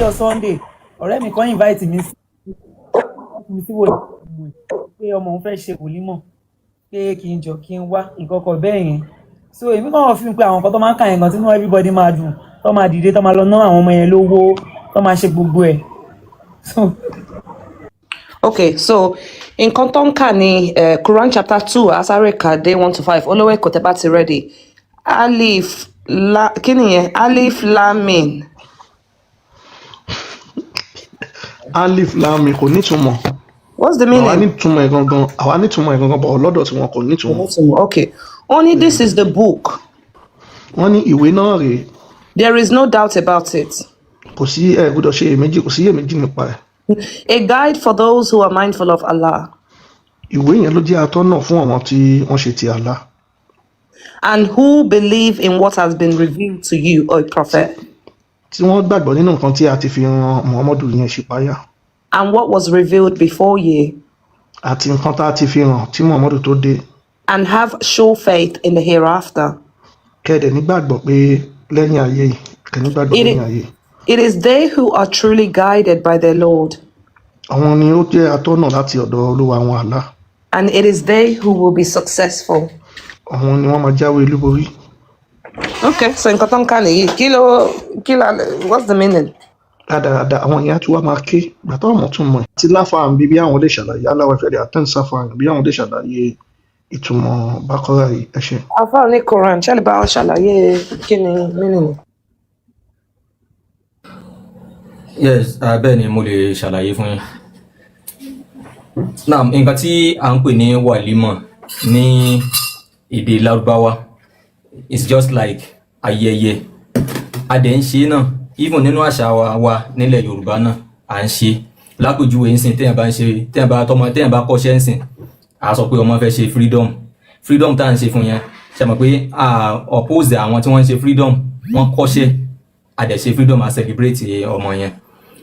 lọ́jọ́ Sunday ọ̀rẹ́ mi kan invite mi sí wòlímọ̀ pé ọmọ òun fẹ́ ṣe wòlímọ̀ pé kí n jọ kí n wá nǹkan kan bẹ́ẹ̀ yẹn so èmi kàn fi pé àwọn nǹkan tó máa ń kà yẹn gan tínú everybody máa dùn tó máa dìde tó máa lọ ná àwọn ọmọ yẹn lówó tó máa ṣe gbogbo ẹ̀ so. Okay, so in Kontonka ni Quran chapter 2, Asareka, day 1 to 5. Olowe Kotebati ready. Alif, kini yen? Alif, Lamin. Alif, Lamin, kò nítumọ̀. What's the meaning? Àwa nítumọ̀ gangan, but lọ́dọ̀ tí wọn kò nítumọ̀. Okay. Only this is the book. Wọ́n ní ìwé náà rèé. There is no doubt about it. Kò sí gbọ́dọ̀ ṣe èméjì, kò sí èméjì nípa ẹ̀. A guide for those who are mindful of Allah. Ìwé yẹn ló jẹ́ atọ́nà fún àwọn tí wọ́n ṣe ti Allah. And who believe in what has been revealed to you, O Prophet. Tí wọ́n gbàgbọ́ nínú nǹkan tí a ti fi ran Muhammadu yẹn ṣípayá. And what was revealed before you. Àti nǹkan tá a ti fi hàn tí Muhammadu tó dé. And have sure faith in the hereafter. Kẹ́ẹ̀dẹ̀ nígbàgbọ́ pé lẹ́yìn ayé yìí, kẹ́ẹ̀ nígbàgbọ́ lẹ́yìn ayé. It is they who are truly guided by their Lord. Àwọn ni ó jẹ́ atọ́nà láti ọ̀dọ̀ Olúwa wọn Allah. And it is they who will be successful. Àwọn ni wọ́n máa jáwé olúborí. Okay, so in Kontonka ni kilo, what's the meaning? Dáadáa, àwọn èèyàn tí wọ́n máa ké gbàtọ́ ọmọ tún mọ̀. Tí láfàá bí àwọn lè ṣàlàyé aláwọ̀ ìfẹ́lẹ̀ àtẹ́ǹsáfà bí àwọn lè ṣàlàyé ìtumọ̀ Bákọ́rà yìí ẹ ṣé. Alfa Onikurani, ṣé lè bá wa ṣàlàyé kí ni meaning? Yes, bẹ́ẹ̀ ni mo lè ṣàlàyé fún yín. Now, nǹkan tí à ń pè ní wàlímọ̀ ní èdè Lárúbáwá is just like ayẹyẹ. A dẹ̀ ń ṣe náà, even nínú àṣà wa nílẹ̀ Yorùbá náà, à ń ṣe. Lápèjúwe ńsìn téèyàn bá kọ́ṣẹ́ ńsìn, a sọ pé ọmọ fẹ́ ṣe freedom tá à ń ṣe fún yẹn. Ṣé mọ̀ pé oppose àwọn tí wọ́n ń ṣe freedom, wọ́n kọ́ṣẹ́, a dẹ̀ ṣe freedom, a celebrate ọmọ yẹn.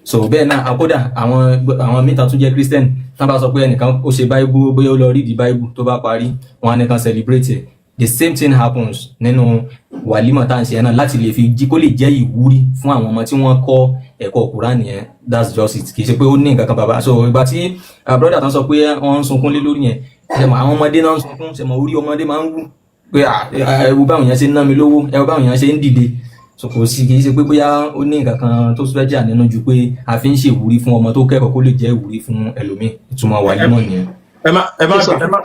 So bẹ́ẹ̀ náà àkódà àwọn mìíràn tún jẹ́ Christian tán bá sọ pé ẹnìkan ó ṣe Bible bóyá ó lọ read the Bible tó bá parí wọn á nìkan celebrate it. The same thing happens nínú wàlímọ̀ tá à ń ṣe náà láti lè fi jí kó lè jẹ́ ìwúrí fún àwọn ọmọ tí wọ́n kọ́ ẹ̀kọ́ Qur'an yẹn. That's just it. Kì í ṣe pé ó ní nǹkan kan bàbá. So ìgbà tí brother tán sọ pé wọ́n ń sunkún lé lórí yẹn ṣe mọ̀ àwọn ọmọdé náà ń sunkún ṣe mọ̀ orí ọmọdé máa ń wú pé ẹ̀wù báwọn yẹn ṣe ń ná mi lówó ẹ̀wù báwọn yẹn ṣe ń dìde. So kò sí kìí ṣe pé bóyá ó ní nǹkan kan tó special nínú ju pé a fi ń ṣe ìwúrí fún ọmọ tó kẹ́kọ̀ọ́ kó lè jẹ́ ìwúrí fún ẹlòmíì. Ìtumọ̀ wàlímọ̀ nìyẹn.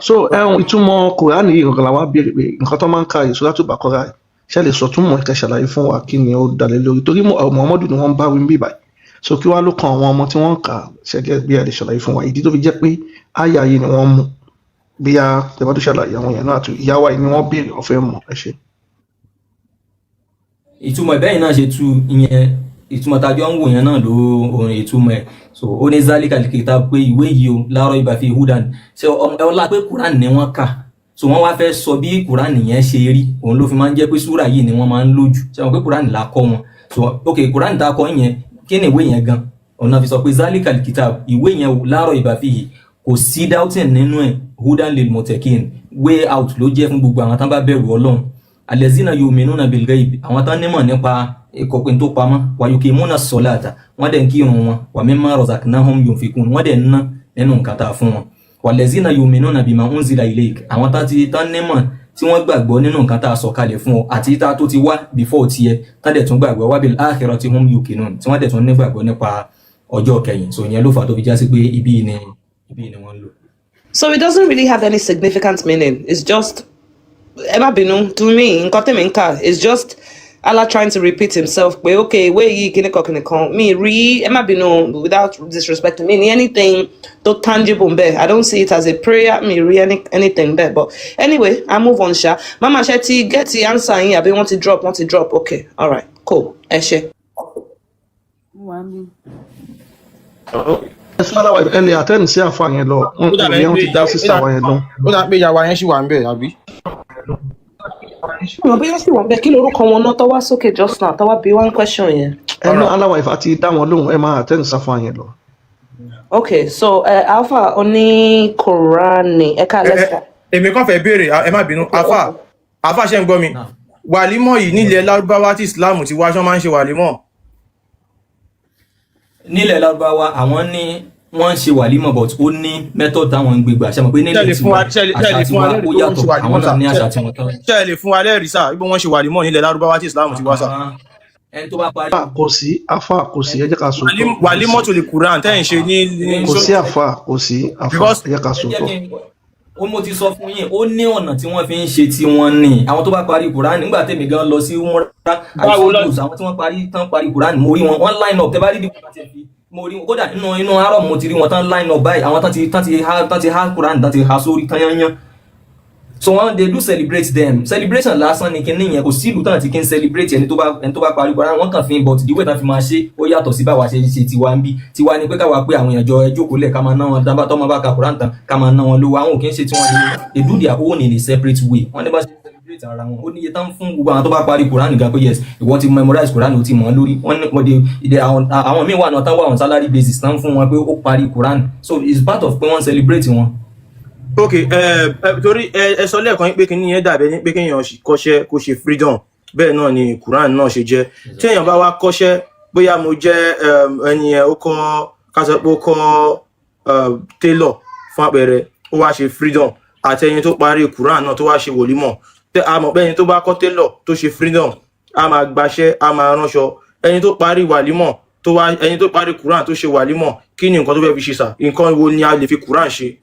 So ìtumọ̀ Qur'an yìí nǹkan làwọn béèrè pé nǹkan tó máa ń ka Suratul Baqarah ṣe lè sọ túmọ̀ ẹ̀ka ṣàlàyé fún wa kí ni ó dalẹ̀ lórí torí Muhammadu ni wọ́n bá wí bí báyìí. So kí wá ló kan àwọn ọmọ tí wọ́n ń kà ṣẹ́gẹ́ bí ẹ lè ṣàlàyé fún wa ìdí tó fi jẹ́ pé àyà yìí ni wọ́n mú bí a tẹ̀bá tó ṣàlàyé àwọn èèyàn náà àti ìyáwá yìí ni wọ́n béèrè ọ̀fẹ́ mọ̀ ẹ ṣé. Ìtumọ̀ bẹ́ẹ̀ náà ṣe tú ìyẹn ìtumọ̀ tàbí ọ̀hún wò yẹn náà ló orin ìtumọ̀ ẹ̀. So ó ní zálíkà kitab pé ìwé yìí o la rayba fihi hudan ṣe ọlá pé Qur'an ni wọ́n kà so wọ́n wá fẹ́ sọ bí Qur'an yẹn ṣe rí òun ló fi máa ń jẹ́ pé súrà yìí ni wọ́n máa ń lò jù ṣe wọ́n pé Qur'an la kọ́ wọn so ok Qur'an ta kọ́ yẹn kí ni ìwé yẹn gan òun náà fi sọ pé zálíkà kitab ìwé yẹn la rayba fihi kò sí doubting nínú ẹ̀ hudan lil muttaqin way out ló jẹ́ fún gbogbo àwọn tán bá bẹ̀rù Ọlọ́run alẹ́zínà yu'minuna bil ghaib àwọn tán nímọ̀ nípa ìkọ̀pin tó pamọ́ wa yuqimuna as-salata wọ́n dẹ̀ ń kírun wọn wa mimma razaqnahum yunfikun wọ́n dẹ̀ ń ná nínú nǹkan tá a fún wọn walẹ́zínà yu'minuna bima unzila ilayk àwọn tán nímọ̀ tí wọ́n gbàgbọ́ nínú nǹkan tá a sọ kalẹ̀ fún ọ àti tá tó ti wá before tiẹ̀ tán dẹ̀ tún gbàgbọ́ wa bil akhirati hum yuqinun tí wọ́n dẹ̀ tún nígbàgbọ́ nípa ọjọ́ kẹyìn so ìyẹn ló fà tó fi já sí pé ibi ni wọ́n lò. So it doesn't really have any significant meaning. It's just Emma Binu, to me, it's just Allah trying to repeat himself. But okay, where you can me re Emma Binu without disrespecting me anything to tangible there. I don't see it as a prayer, me re anything there. But anyway, I move on, Sha. Mama Shetty, get the answer here. I want to drop. Okay, all right, cool. Eshe. Ẹni àtẹ́ni sí àfà yẹn lọ wọ́n ti dá sísà wa yẹn lọ. Ó dà pé ìyàwó yẹn ṣì wà ń bẹ̀ àbí. Mo bí wọ́n sì wọ́n bẹ́ẹ̀ kí lorúkọ wọn náà tọ́wá sókè just now tọ́wá bí one question yẹn. Ẹnu aláwọ̀ ìfà ti dá wọn lóhùn ẹ máa àtẹ́ni sáfà yẹn lọ. Okay, so Alfa Onikurani ẹ̀ka lẹ́sà. Èmi kàn fẹ́ béèrè ẹ má bínú Alfa ṣe ń gbọ́ mi. Wàlímọ̀ yìí nílẹ̀ Lárúbáwá tí Islam ti wá ṣán máa ń ṣe wàlímọ̀. nílẹ̀ Lárúbáwá àwọn ní wọ́n ń ṣe wàlímọ̀ but ó ní method táwọn ń gbé gbà ṣe mọ̀ pé nílẹ̀ tiwa àṣà tiwa ó yàtọ̀ àwọn náà ní àṣà tiwọn tán. ṣé ẹ lè fún wa lẹ́rìí sá bí wọ́n ṣe wàlímọ̀ nílẹ̀ Lárúbáwá tí Islam ti wá sá. ẹni tó bá parí. kò sí àfà kò sí ẹ jẹ́ ká sọ tọ́. wàlímọ̀ tó lè Qur'an tẹ́ ń ṣe ní. kò sí àfà kò sí àfà ẹ jẹ́ ká sọ tọ́. ó mo ti sọ fún yín ó ní ọ̀nà tí wọ́n fi ń ṣe tí wọ́n ní àwọn tó bá parí Qur'an nígbà tèmi gan lọ sí umrah àìsàn àwọn tí wọ́n parí Qur'an mo rí wọn wọ́n line up tẹ́ bá rí di mo rí kódà inú àárọ̀ mo ti rí wọn tán line up báyìí àwọn tán ti ha Qur'an tán ti ha sórí tán yányán so wọn they do celebrate them celebration lásán ni kinní yẹn kò sí ìlú tán ti kí n celebrate ẹni tó bá parí Qur'an wọn kàn fi but the way tán fi máa ṣe ó yàtọ̀ sí báwa ṣe ṣe tiwa ń bí tiwa ni pé káwa pé àwọn èèyàn jọ ẹjókòó lẹ̀ ká máa ná wọn dábàá tọ́mọ bá ka Qur'an tán ká máa ná wọn lówó àwọn òkè ń ṣe tiwọn ni they do their own in a separate way wọn ní bá ṣe celebrate ara wọn ó níye tán fún gbogbo àwọn tó bá parí Qur'an nìkan pé yes ìwọ ti memorize Qur'an ó ti mọ̀ ọ́ lórí àwọn míì wà náà tán wà on salary basis tán fún wọn pé ó parí Qur'an so it's part of pé wọ́n celebrate wọn. ok torí ẹ sọ lẹ́ẹ̀kan yín pé kí nìyẹn dàbẹ́ ní pé kéèyàn kọ́ṣẹ́ kó ṣe freedom bẹ́ẹ̀ náà ni Qur'an náà ṣe jẹ́ tí èèyàn bá wá kọ́ṣẹ́ bóyá mo jẹ́ ẹni yẹn ó kọ́ kásán pé ó kọ́ tailor fún àpẹẹrẹ ó wá ṣe freedom àti ẹni tó parí Qur'an náà tó wá ṣe wòlímọ̀ a mọ̀ pé ẹni tó bá kọ́ tailor tó ṣe freedom a máa gbaṣẹ́ a máa ránṣọ ẹni tó parí wàlímọ̀ ẹni tó parí Qur'an tó ṣe wàlímọ̀ kí ni nǹkan tó fẹ́ fi ṣe sà nǹkan wo ni a lè fi Qur'an ṣe.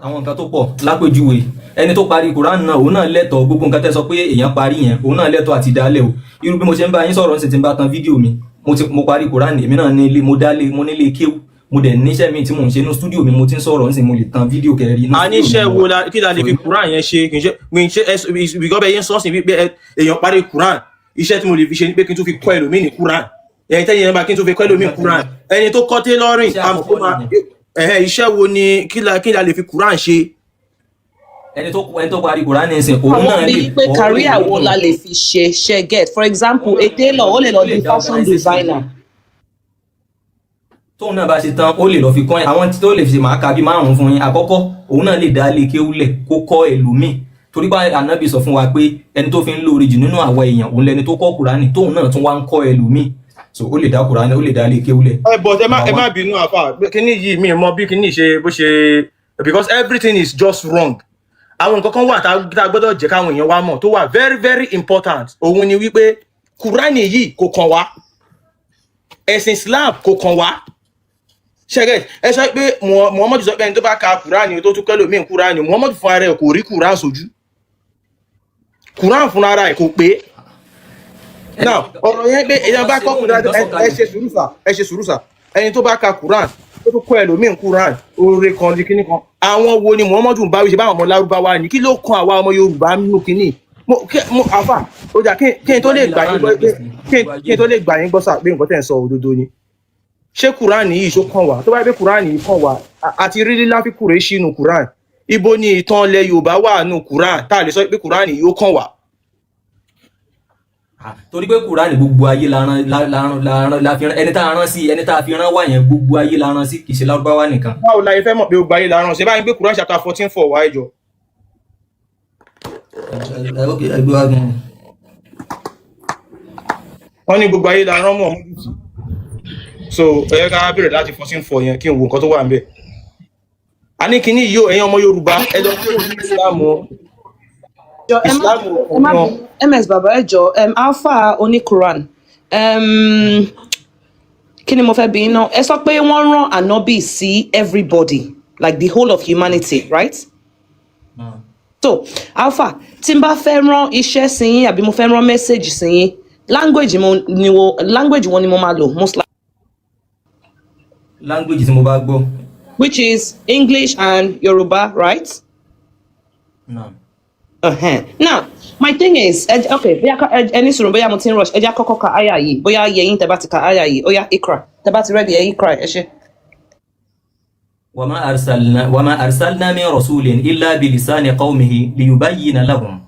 àwọn nǹkan tó pọ̀ lápèjúwe ẹni tó parí Qur'an náà òun náà lẹ́tọ̀ọ́ gbogbo nǹkan tẹ́ sọ pé èèyàn parí yẹn òun náà lẹ́tọ̀ọ́ àti dálẹ̀ o irú bí mo ṣe ń bá yín sọ̀rọ̀ ń sì ti ń bá tan fídíò mi mo parí Qur'an èmi náà ní ilé mo dálé mo nílé kéwù mo dẹ̀ níṣẹ́ mi tí mo ń ṣe ní stúdíò mi mo ti ń sọ̀rọ̀ ń sì mo lè tan fídíò kẹrin. a ní iṣẹ́ wo kí la lè fi Qur'an yẹn ṣe kì í ṣe bìkọ́ bẹ́ẹ̀ yẹn sọ́ọ̀sì wípé èèyàn parí Qur'an iṣẹ́ tí mo lè fi ṣe ni pé kí n tún fi kọ́ ẹlòmíì ní Qur'an ẹ̀yìn tẹ́yìn yẹn bá kí n tún fi kọ́ ẹlòmíì Qur'an ẹni tó kọ́ tailoring àmọ́ kó máa iṣẹ́ wo ni kí la lè fi Qur'an ṣe. ẹni tó parí Qur'an ní sìn òun náà lè pé career wo la lè fi ṣe get for example a tailor ó lè lọ di fashion designer. tóun náà bá ṣe tán ó lè lọ fi kọ́ àwọn tí tó lè fi máa ka bí márùn fún yín àkọ́kọ́ òun náà lè dá lé kéwúlẹ̀ kó kọ́ ẹlòmíì torí bá Ànábì sọ fún wa pé ẹni tó fi ń lóore jù nínú àwọn èèyàn òun lẹni tó kọ́ Qur'an tóun náà tún wá ń kọ́ ẹlòmíì so ó lè dá Qur'an ó lè dá lé kéwúlẹ̀. but ẹ má bínú àfà kíní yìí mi mọ bí kíní ṣe bó ṣe because everything is just wrong àwọn nǹkan kan wà tá a gbọ́dọ̀ jẹ́ káwọn èèyàn wá mọ̀ tó wà very very important òun ni wípé Qur'an yìí kò kàn wá ẹ̀sìn Islam kò kàn wá ṣẹ́gẹ̀ ẹ sọ pé Muhammadu sọ pé ẹni tó bá ka Qur'an tó tún kẹ́lò míì Qur'an Muhammadu fún ara ẹ̀ kò rí Qur'an sójú Qur'an fún ara ẹ̀ kò pé now ọ̀rọ̀ yẹn pé èèyàn bá kọ́ Qur'an ẹ ṣe sùúrù sà ẹni tó bá ka Qur'an tó tún kọ́ ẹlòmíì Qur'an oore kan di kíní kan àwọn wo ni Muhammadu ń bá wí ṣe báwọn ọmọ Lárúbáwá ni kí ló kan àwa ọmọ Yorùbá nínú kíní mo àfà ó jà kí n tó lè gbà yín gbọ́ sà pé nǹkan tẹ̀ ń sọ òdodo ni ṣé Qur'an yìí ṣó kàn wá tó bá yẹ pé Qur'an yìí kàn wá àti rírí láfi Kùrẹ́ṣì nù Qur'an ibo ni ìtàn ilẹ̀ Yorùbá wà nù Qur'an tá a lè sọ pé Qur'an yìí ó kàn wá. torí pé Qur'an gbogbo ayé la fi rán ẹni tá a rán sí ẹni tá a fi rán wá yẹn gbogbo ayé la rán sí kì í ṣe Lárúbáwá nìkan. báwo la yẹ fẹ́ mọ̀ pé gbogbo ayé la rán ṣe báyìí pé Qur'an chapter 14:4 wá ẹjọ́. wọ́n ní gbogbo ayé la rán mọ̀ ọmọdé sí so ẹ ká bẹ̀rẹ̀ láti 14:4 yẹn kí n wo nǹkan tó wà ń bẹ̀. a ní kíní yìí ó ẹ̀yin ọmọ Yorùbá ẹ lọ sí Islam ms baba ẹjọ Alfa Onikurani kí ni mo fẹ́ bi iná ẹ sọ pé wọ́n rán ànábì sí everybody like the whole of humanity right. so Alfa tí n bá fẹ́ rán iṣẹ́ sí yín àbí mo fẹ́ rán message sí yín language wọn ni mo máa lò most likely. language tí mo bá gbọ́. which is English and Yoruba right. No. Now my thing is okay ẹni sùúrù bóyá mo ti ń rush ẹ jẹ́ kọ́kọ́ ka àyà yìí bóyá yẹ̀yìn tẹ́ bá ti ka àyà yìí ó yá ikra tẹ́ bá ti ready ẹ ikra ẹ ṣe. وما أرسلنا من رسول إلا بلسان قومه ليبين لهم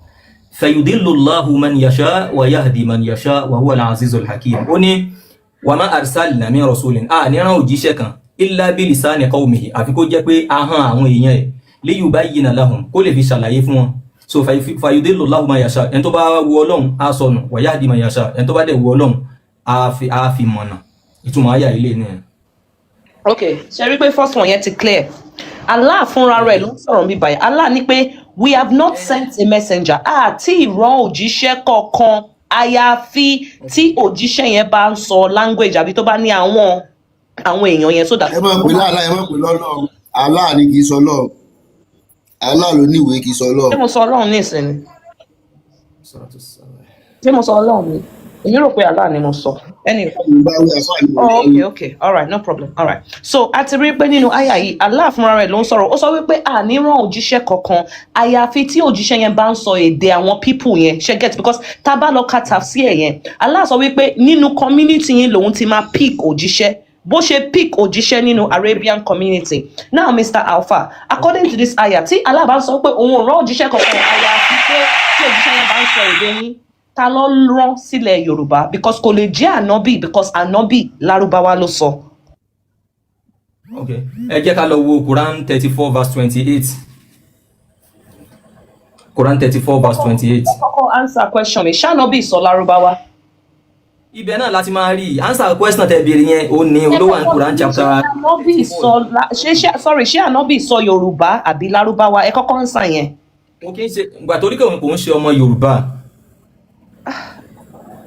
فيضل الله من يشاء ويهدي من يشاء وهو العزيز الحكيم. ó ní وما أرسلنا من رسول níran òjíṣẹ́ kan إلا بلسان قومه àfi kó jẹ́ pé ahọ́n àwọn èèyàn ẹ̀ ليبين لهم kó lè fi ṣàlàyé fún wọn. so fayudillu Allahu man yasha ẹni tó bá wu Ọlọ́run á sọnù wa yahdi man yasha ẹni tó bá dẹ̀ wu Ọlọ́run á fi mọ̀nà ìtumọ̀ àyà ilé ni. Okay, ṣe rí pé first one yẹn ti clear. Allah fúnra rẹ̀ ló ń sọ̀rọ̀ mi báyìí. Allah ní pé we have not sent a messenger. Àti ìran òjíṣẹ́ kankan àyàfi tí òjíṣẹ́ yẹn bá ń sọ language àbí tó bá ní àwọn èèyàn yẹn so that. ẹ máa pè láàlá, ẹ máa pè lọ́lọ́run. Allah ni kì í sọ Ọlọ́run. Allah ló ní ìwé kì í sọ Ọlọ́run. Ṣé mo sọ Ọlọ́run ní ìsinmi? Ṣé mo sọ Ọlọ́run ni? Èmi rò pé Allah ni mo sọ. Anyway. Oh, okay. All right, no problem. All right. So, a ti rí pé nínú àyà yìí, Allah fúnra rẹ̀ ló ń sọ̀rọ̀. Ó sọ wípé ní rán òjíṣẹ́ kankan àyàfi tí òjíṣẹ́ yẹn bá ń sọ èdè àwọn people yẹn. Ṣé get? Because tá bá lọ ka tafsir yẹn, Allah sọ wípé nínú community yẹn lòun ti máa pick òjíṣẹ́. Bó ṣe pick òjíṣẹ́ nínú Arabian community. Now, Mr. Alfa, according to this ayah, tí Allah bá ń sọ pé òun ò rán òjíṣẹ́ kankan àyàfi pé tí òjíṣẹ́ yẹn bá ń sọ èdè yín, ta ló rán sílẹ̀ Yorùbá? Because kò lè jẹ́ ànábì, because ànábì Lárúbáwá ló sọ. Okay, ẹ jẹ́ ká lọ wo Quran 34 verse 28. Quran 34 verse 28. Kọ́kọ́ answer question mi, ṣànábì sọ Lárúbáwá? Ibẹ̀ náà láti máa rí answer question tẹ́ béèrè yẹn ó ní olówó ní Quran chapter. Ṣé ànábì sọ Yorùbá àbí Lárúbáwá? Ẹ kọ́kọ́ answer yẹn. Okay, ṣe gbà torí kò ń ṣe ọmọ Yorùbá.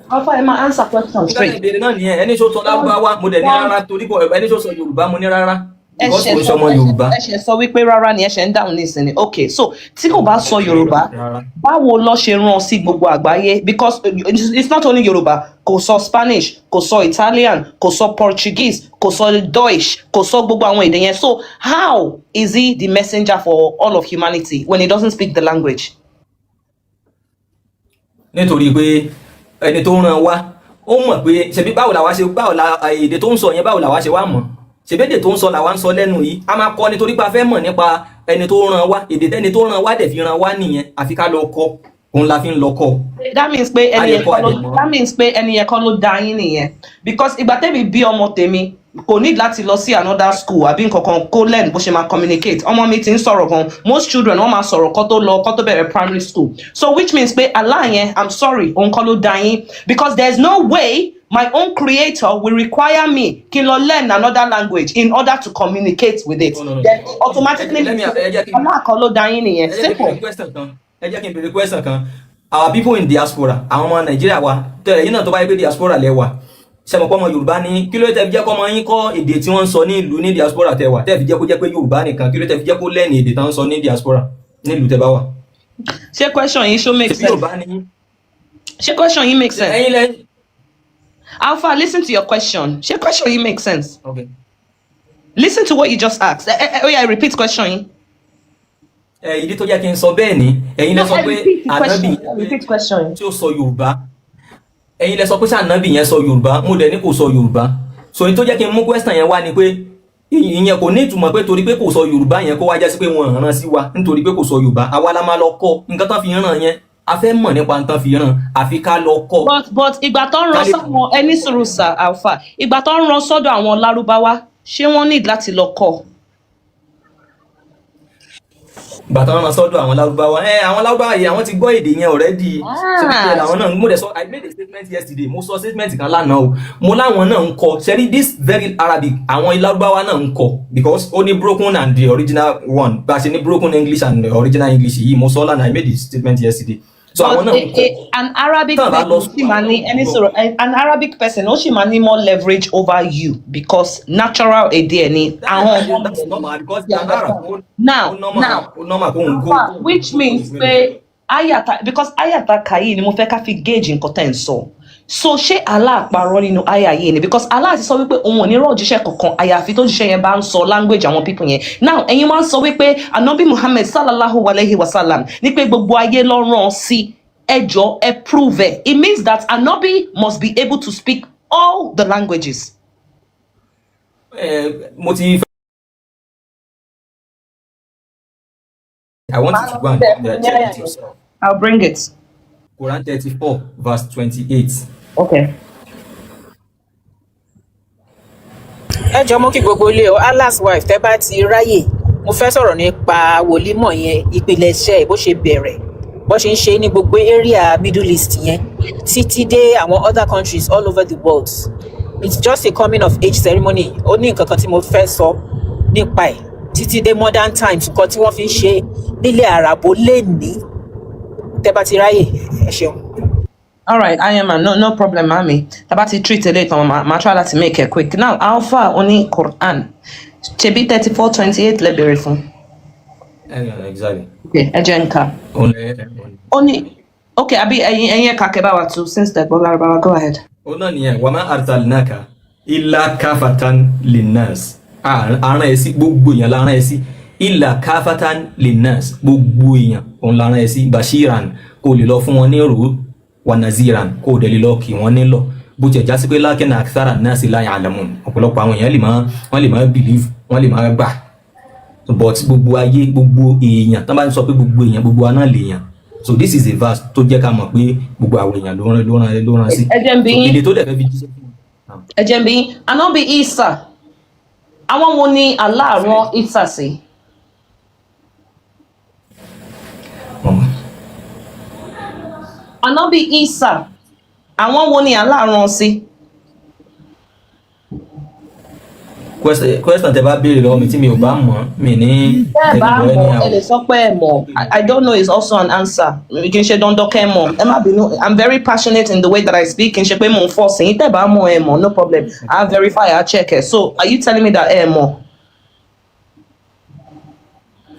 Alfa, ẹ máa answer question straight. Ìbéèrè náà nìyẹn, ẹni ṣó sọ Lárúbáwá mo dẹ̀ ní rárá torí kò ẹni ṣó sọ Yorùbá mo ní rárá. Because kò ń ṣe ọmọ Yorùbá. Ẹ ṣe sọ wípé rárá ni ẹ ṣe ń dáhùn nísìnyí. Okay, so tí kò bá sọ Yorùbá, báwo ló ṣe rán sí gbogbo àgbáyé? Because it's not only Yorùbá, kò sọ Spanish, kò sọ Italian, kò sọ Portuguese, kò sọ Deutsch, kò sọ gbogbo àwọn èdè yẹn. So how is he the messenger for all of humanity when he doesn't speak the language? Nítorí pé ẹni tó rán wa ó mọ̀ pé ṣebí báwo la èdè tó ń sọ yẹn báwo la wá ṣe wá mọ̀, ṣebí èdè tó ń sọ la wá ń sọ lẹ́nu yìí a máa kọ́ nítorí pé a fẹ́ mọ̀ nípa ẹni tó rán wa, èdè tẹ́ni tó rán wa dẹ̀ fi rán wa nìyẹn àfi ká lọ kọ́, òun la fi ń lọ kọ́. That means pé ẹni yẹn kọ́ ló dá yín nìyẹn, because ìgbà tẹ́mi bí ọmọ tèmi kò need láti lọ sí another school àbí nǹkankan kó learn bó ṣe máa communicate. Ọmọ mi ti ń sọ̀rọ̀ gan, most children wọ́n máa sọ̀rọ̀ kó tó bẹ̀rẹ̀ primary school. So which means pé Allah yẹn, I'm sorry, òun kọ́ ló dá yín, because there's no way my own creator will require me kí n lọ learn another language in order to communicate with it. No. Then automatically Allah kọ́ ló dá yín nìyẹn. Simple. Ẹ jẹ́ kí n béèrè question kan. Our people in diaspora, àwọn ọmọ Nàìjíríà wa, tẹ̀lé yín náà tó bá yẹ pé diaspora lẹ́wà. Ṣẹmọ̀pọ̀ ọmọ Yorùbá ní kí ló tẹ́ fi jẹ́ kọ́ ọmọ yín kọ́ èdè tí wọ́n ń sọ ní ìlú ní diaspora tẹ́wà, tẹ́ fi jẹ́ kó jẹ́ pé Yorùbá nìkan, kí ló tẹ́ fi jẹ́ kó lẹ́ni èdè tán ń sọ ní diaspora nílùú tẹ́ bá wà. Ṣé question yìí ṣó make sense? Ṣé question yìí make sense? Ẹ̀yin lẹ́yìn. Alpha, listen to your question. Ṣé question yìí make sense? Okay. Listen to what you just asked. Oh yeah, repeat question yìí. Ìdí tó jẹ́ kí n sọ bẹ́ẹ̀ ni ẹ̀yin lẹ sọ pé ànábì repeat question tí ó sọ Yorùbá, ẹ̀yin lẹ sọ pé ànábì yẹn sọ Yorùbá, mo dẹ̀ ní kò sọ Yorùbá. So èyí tó jẹ́ kí n mú question yẹn wá ni pé ìyẹn kò ní ìtumọ̀ pé torí pé kò sọ Yorùbá yẹn kó wá jásí pé wọ́n rán sí wa nítorí pé kò sọ Yorùbá, àwa la máa lọ kọ́ nǹkan tán fi rán yẹn, a fẹ́ mọ̀ nípa nǹkan fi rán àfi ká lọ kọ́. But ìgbà tó ń rán sọ́wọ́n ẹni sùúrù sir Alpha, ìgbà tó ń rán sọ́dọ̀ àwọn Lárúbáwá ṣé wọ́n need láti lọ kọ́? Bàtà wọn máa sọ́dọ̀ àwọn Lárúbáwá àwọn Lárúbáwá yìí àwọn ti gbọ́ èdè yẹn already. Ṣé àwọn náà mo dẹ̀ sọ I made a statement yesterday, mo sọ statement kan lánàá o, mo láwọn náà ń kọ́ ṣẹ́rí this very Arabic àwọn Lárúbáwá náà ń kọ́ because ó ní broken and the original one bá a ṣe ní broken English and the original English yìí mo sọ lánàá I made a statement yesterday. So àwọn náà ń kọ́. An Arabic person ó sì máa ní more leverage over you because natural èdè ẹ̀ ni àwọn. Now which means pé because ayata kàyí ni mo fẹ́ ká fi gauge nǹkan tẹ́ ń sọ. So ṣé Allah parọ́ nínú àyà yìí ni because Allah ti sọ wípé òun ò ní rán òjíṣẹ́ kankan àyàfi tó jíṣẹ́ yẹn bá ń sọ language àwọn people yẹn. Now ẹ̀yin máa ń sọ wípé Ànábì Muhammad sallallahu alayhi wa sallam ní pé gbogbo ayé ló rán sí ẹjọ́ ẹ prove it. It means that Ànábì must be able to speak all the languages. I want you to go and check it yourself. I'll bring it. Quran 34 verse 28. Okay. Ẹ jọ̀ọ́ mo kí gbogbo ilé o, Allah's wife tẹ́ bá ti ráyè mo fẹ́ sọ̀rọ̀ nípa Wolimọ yẹn ìpilẹ̀ṣẹ̀ bó ṣe bẹ̀rẹ̀ bó ṣe ń ṣe ní gbogbo area Middle East yẹn títí dé àwọn other countries all over the world. it's just a coming of age ceremony. Ó ní nǹkan kan tí mo fẹ́ sọ nípa ẹ̀ títí dé modern times, nǹkan tí wọ́n fi ń ṣe nílẹ̀ àràbò lénìí. Tẹ́ bá ti ráyè, ẹ ṣeun. All right, I am no problem, mommy. About to treat it later, ma try to make it quick. Now, Alfa Onikurani. Chebi 34:28 lebere fún. Exactly. Okay, Ejenka. Only. Okay, Abi enye kakebawa too since that Bolarabawa, go ahead. Ona niyan wa ma arsalnaka illa kafatan linnas. Aran esi gbogbo èyàn la ran esi illa kafatan linnas. Gbogbo èyàn on la ran esi bashiran kó lè lọ fún wọn ní ro wa naziran kó dẹ̀ lè lọ kí wọn ní lọ. Bó jẹ́ já sí pé lákínà akthara nasi la ya'lamun. Ọ̀pọ̀lọpọ̀ àwọn èyàn lè má believe, wọ́n lè má gbà. But gbogbo ayé gbogbo èyàn tán bá sọ pé gbogbo èyàn gbogbo aná lèyàn. So this is a verse tó jẹ́ ká mọ̀ pé gbogbo àwọn èyàn ló rán sí. Èdè tó dẹ̀ fẹ́ fi jíṣẹ́ fún. Ejembi, Anobi Isa. Àwọn wo ni Allah rán Isa sí? Anobi Isa. Àwọn wo ni Allah rán sí? Question tẹ́ bá béèrè lọ́wọ́ mi tí mi ò bá mọ̀ mi ní I don't know is also an answer. You can say don't doke mo. I'm very passionate in the way that I speak. Can say pe mo forcing. Tẹ́ bá mọ̀ mo, no problem. I verify, I check it. So are you telling me that mo?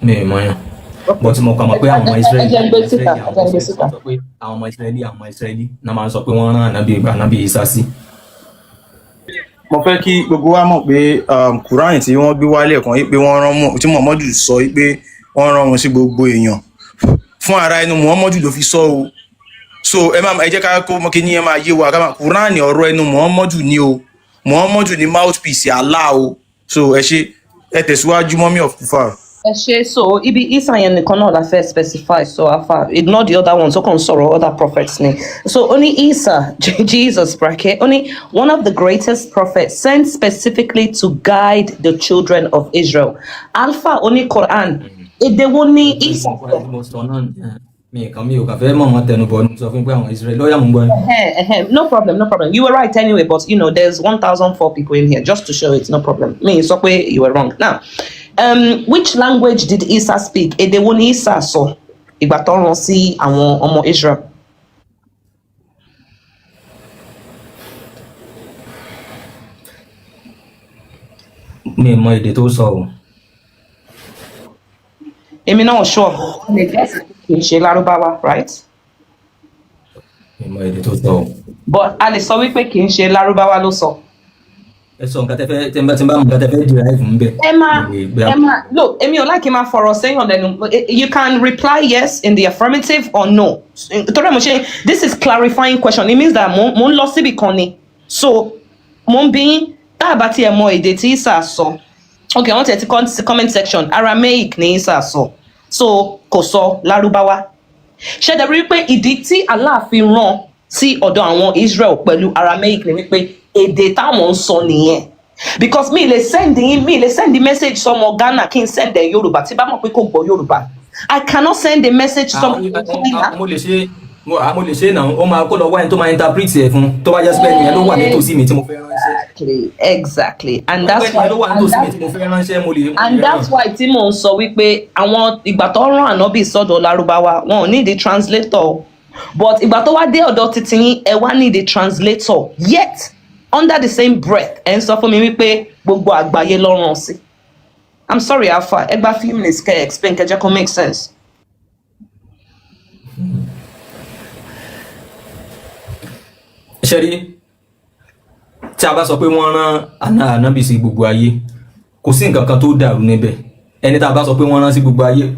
Mi mọ̀ yan. But mo kàn mọ̀ pé àwọn Israeli na máa sọ pé wọ́n rán Ànábì Isa sí. Mo fẹ́ kí gbogbo wa mọ̀ pé Qur'an tí wọ́n gbé wálé kan yìí pé wọ́n rán mọ́ tí Muhammadu sọ yìí pé wọ́n rán wọn sí gbogbo èèyàn fún ara ẹnu Muhammadu ló fi sọ o. So ẹ jẹ́ ká kó mọ́ kí ní ẹ máa yé wa ká Qur'an ọ̀rọ̀ ẹnu Muhammadu ni o. Muhammadu ni mouthpiece Allah o. So ẹ ṣé ẹ tẹ̀síwájú mọ́mí of Kufar. So ibi Isa yẹn nìkan náà la fẹ́ specify, so afa ignore the other ones, so kàn sọ̀rọ̀ other prophets ni. So only Isa, Jesus bracket, only one of the greatest prophets sent specifically to guide the children of Israel. Alfa Onikurani, èdè wo ni Isa? No problem. You were right anyway, but you know there's 1,004 people in here just to show it. No problem. Me, so you were wrong. Now, which language did Isa speak? Èdè wo ni Isa sọ ìgbà tó rán sí àwọn ọmọ Israel? Mi mọ̀ èdè tó sọ o. Èmi náà sure. Kì í ṣe Lárúbáwá, right? Mi mọ̀ èdè tó sọ o. But a lè sọ wípé kì í ṣe Lárúbáwá ló sọ. Eso nǹkan tẹ́ fẹ́ tí n bá mọ̀ nǹkan tẹ́ fẹ́ derive ńbẹ̀. Emma, look, èmi ò like ma fọ̀rọ̀ sẹ́yìn lẹ́nu. You can reply yes in the affirmative or no. Torí mo ṣe, this is clarifying question. It means that mo ń lọ síbi kan ni. So mo ń bí tá a bá tiẹ̀ mọ èdè tí Isa sọ. Okay, wọ́n tẹ̀ ti comment section. Aramaic ni Isa sọ. So kò sọ Lárúbáwá. Ṣé dẹ̀ rí pé ìdí tí Allah fi rán sí ọ̀dọ̀ àwọn Israel pẹ̀lú Aramaic ni wípé èdè táwọn ń sọ nìyẹn, because mi lè send the message sọmọ Ghana kí n send ẹ Yorùbá tí bá mọ̀ pé kò gbọ́ Yorùbá. I cannot send a message sọmọ Ghana. Mo lè ṣe náà ó máa kó lọ wá ẹni tó máa interpret ẹ̀ fún tó bá jẹ́ sí pé ẹnìyẹn ló wà nítòsí mi tí mo fẹ́ ránṣẹ́. Exactly. And that's why tí mò ń sọ wípé àwọn ìgbà tó rán Ànábì sọ́dọ̀ Lárúbáwá wọn ò ní the translator, but ìgbà tó wá dé ọ̀dọ̀ títí yín ẹ wá ní the translator, yet under the same breath ẹ ń sọ fún mi wípé gbogbo àgbáyé ló rán sí. I'm sorry Alfa, ẹ gba few minutes kẹ́ explain kẹ́ jẹ́ kó make sense. Ṣẹ́rí tí a bá sọ pé wọ́n rán Ànábì sí gbogbo ayé kò sí nǹkan kan tó dàrú níbẹ̀. Ẹni tá a bá sọ pé wọ́n rán sí gbogbo ayé